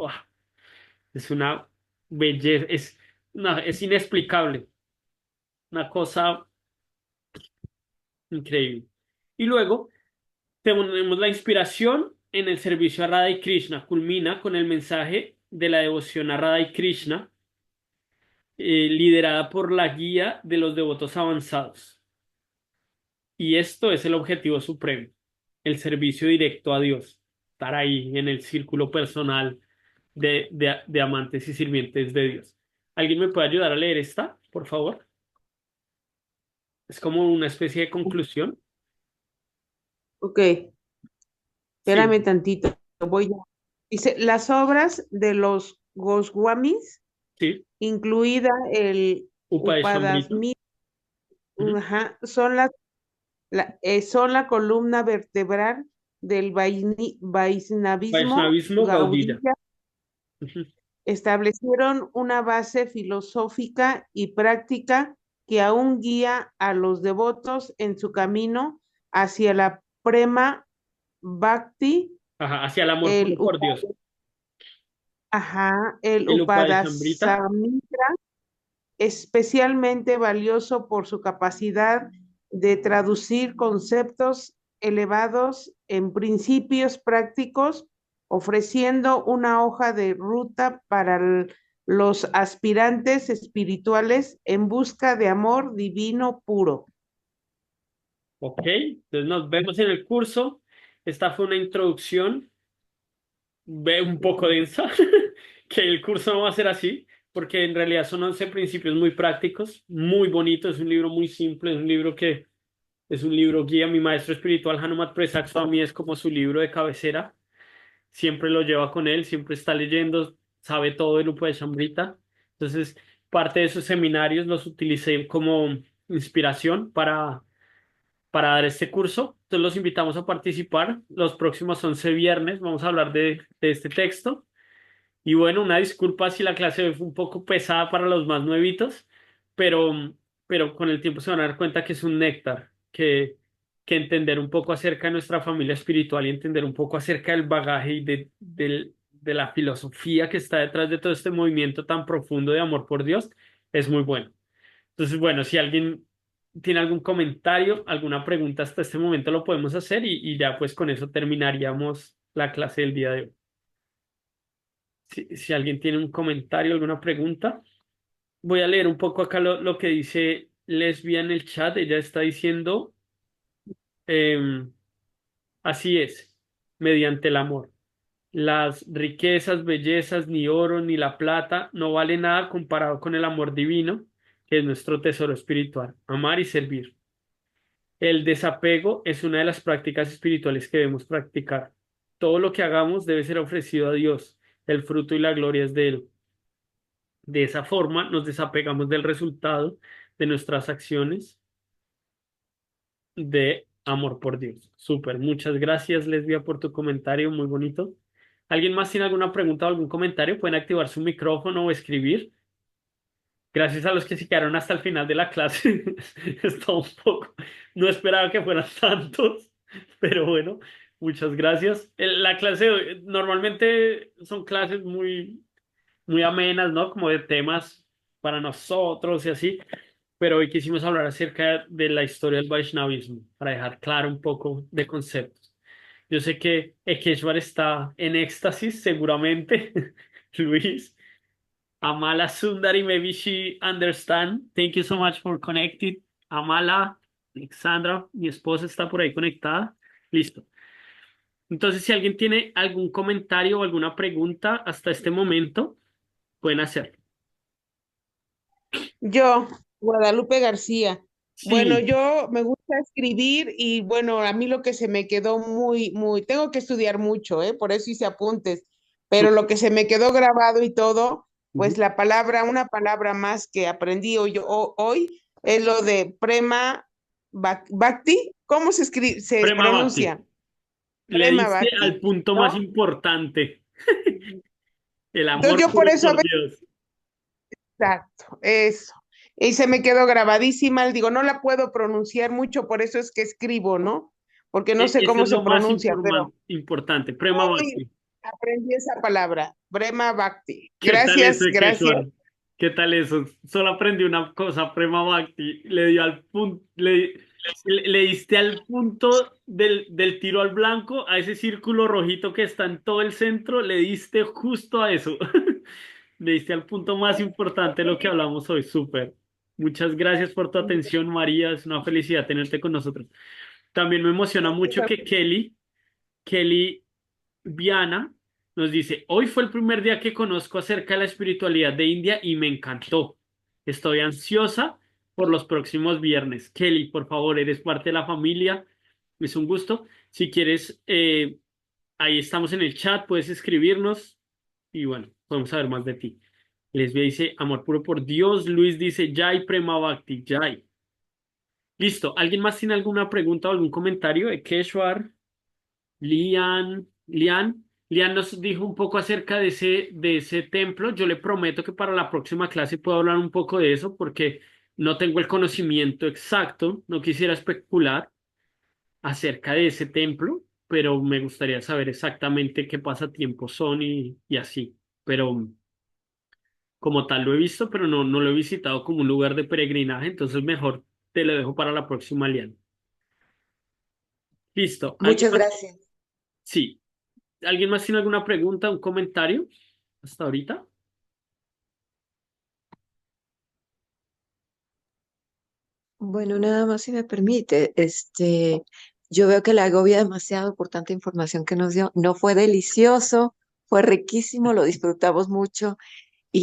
es una belleza, es inexplicable, una cosa increíble. Y luego tenemos la inspiración en el servicio a Radha y Krishna. Culmina con el mensaje de la devoción a Radha y Krishna, liderada por la guía de los devotos avanzados. Y esto es el objetivo supremo, el servicio directo a Dios, estar ahí en el círculo personal de amantes y sirvientes de Dios. ¿Alguien me puede ayudar a leer esta, por favor? Es como una especie de conclusión. Ok, Sí, espérame tantito. Dice, las obras de los Goswamis, sí. incluida el Upadeshambrita. Upadasmita, Ujú. son la columna vertebral del Vaishnavismo Vaishnavismo Gaudiya. Gaudiya. Ujú. Establecieron una base filosófica y práctica que aún guía a los devotos en su camino hacia la Prema Bhakti, Ajá, hacia el amor el, puro por Dios. el El Upadeshambrita. Upadasamitra, especialmente valioso por su capacidad de traducir conceptos elevados en principios prácticos, ofreciendo una hoja de ruta para los aspirantes espirituales en busca de amor divino puro. Ok, entonces nos vemos en el curso. Esta fue una introducción, ve un poco densa, que el curso no va a ser así, porque en realidad son 11 principios muy prácticos, muy bonitos. Es un libro muy simple, es un libro guía. Mi maestro espiritual Hanumat Prasad Swami es como su libro de cabecera. Siempre lo lleva con él, siempre está leyendo, sabe todo del Upadeshambrita. Entonces, parte de sus seminarios los utilicé como inspiración para dar este curso. Entonces, los invitamos a participar. Los próximos 11 viernes vamos a hablar de este texto. Y bueno, una disculpa si la clase fue un poco pesada para los más nuevitos, pero, pero con el tiempo se van a dar cuenta que es un néctar, que entender un poco acerca de nuestra familia espiritual y entender un poco acerca del bagaje y de la filosofía que está detrás de todo este movimiento tan profundo de amor por Dios es muy bueno. Entonces, bueno, si alguien tiene algún comentario, alguna pregunta hasta este momento lo podemos hacer y ya pues con eso terminaríamos la clase del día de hoy. Si alguien tiene un comentario, alguna pregunta, voy a leer un poco acá lo que dice Lesbia en el chat. Ella está diciendo, em, así es, mediante el amor. Las riquezas, bellezas, ni oro, ni la plata no vale nada comparado con el amor divino, que es nuestro tesoro espiritual, amar y servir. El desapego es una de las prácticas espirituales que debemos practicar. Todo lo que hagamos debe ser ofrecido a Dios. El fruto y la gloria es de Él. De esa forma nos desapegamos del resultado de nuestras acciones de amor por Dios. Súper, muchas gracias, Lesbia, por tu comentario, muy bonito. ¿Alguien más tiene alguna pregunta o algún comentario? Pueden activar su micrófono o escribir. Gracias a los que se quedaron hasta el final de la clase. Está un poco, no esperaba que fueran tantos, pero bueno, muchas gracias. La clase normalmente son clases muy amenas, ¿no? Como de temas para nosotros y así, pero hoy quisimos hablar acerca de la historia del Vaishnavismo, para dejar claro un poco de conceptos. Yo sé que Ekeshwar está en éxtasis, seguramente, Luis. Amala Sundari, maybe she understand. Thank you so much for connecting. Amala, Alexandra, mi esposa está por ahí conectada. Listo. Entonces, si alguien tiene algún comentario o alguna pregunta hasta este momento, pueden hacerlo. Yo, Guadalupe García. Bueno, Sí. yo me gusta escribir y bueno, a mí lo que se me quedó tengo que estudiar mucho, por eso hice apuntes, pero lo que se me quedó grabado y todo, pues Ujú. una palabra más que aprendí hoy es lo de Prema Bhakti. ¿Cómo se escribe, se Prema Bhakti. pronuncia? Le Prema diste Bhakti, al punto más ¿no? importante, el Entonces amor yo por puro eso a por veces, Dios. exacto, eso. Y se me quedó grabadísima, digo, no la puedo pronunciar mucho, por eso es que escribo, ¿no? Porque no sé Eso cómo es se lo más pronuncia, pero importante, Prema hoy Bhakti. aprendí esa palabra, Prema Bhakti. ¿Qué tal eso, Gracias, gracias. Keshwar? ¿Qué tal eso? Solo aprendí una cosa, Prema Bhakti. Le dio al punto, le diste al punto del tiro al blanco, a ese círculo rojito que está en todo el centro, le diste justo a eso. Le diste al punto más importante de lo que hablamos hoy. Súper. Muchas gracias por tu atención, María. Es una felicidad tenerte con nosotros. También me emociona mucho que Kelly Viana nos dice, hoy fue el primer día que conozco acerca de la espiritualidad de India y me encantó. Estoy ansiosa por los próximos viernes. Kelly, por favor, eres parte de la familia. Es un gusto. Si quieres, ahí estamos en el chat, puedes escribirnos y bueno, podemos saber más de ti. Lesbia dice, amor puro por Dios. Luis dice, Jai Prema Bhakti, Jai. Listo. ¿Alguien más tiene alguna pregunta o algún comentario? Keshwar. Lian nos dijo un poco acerca de ese templo. Yo le prometo que para la próxima clase puedo hablar un poco de eso porque no tengo el conocimiento exacto, no quisiera especular acerca de ese templo, pero me gustaría saber exactamente qué pasatiempos son y así. Pero como tal lo he visto, pero no lo he visitado como un lugar de peregrinaje, entonces mejor te lo dejo para la próxima, Lian. Listo. ¿Alguien Muchas más? gracias. Sí. ¿Alguien más tiene alguna pregunta, un comentario hasta ahorita? Bueno, nada más si me permite, yo veo que le agobia demasiado por tanta información que nos dio. No fue delicioso, fue riquísimo, lo disfrutamos mucho y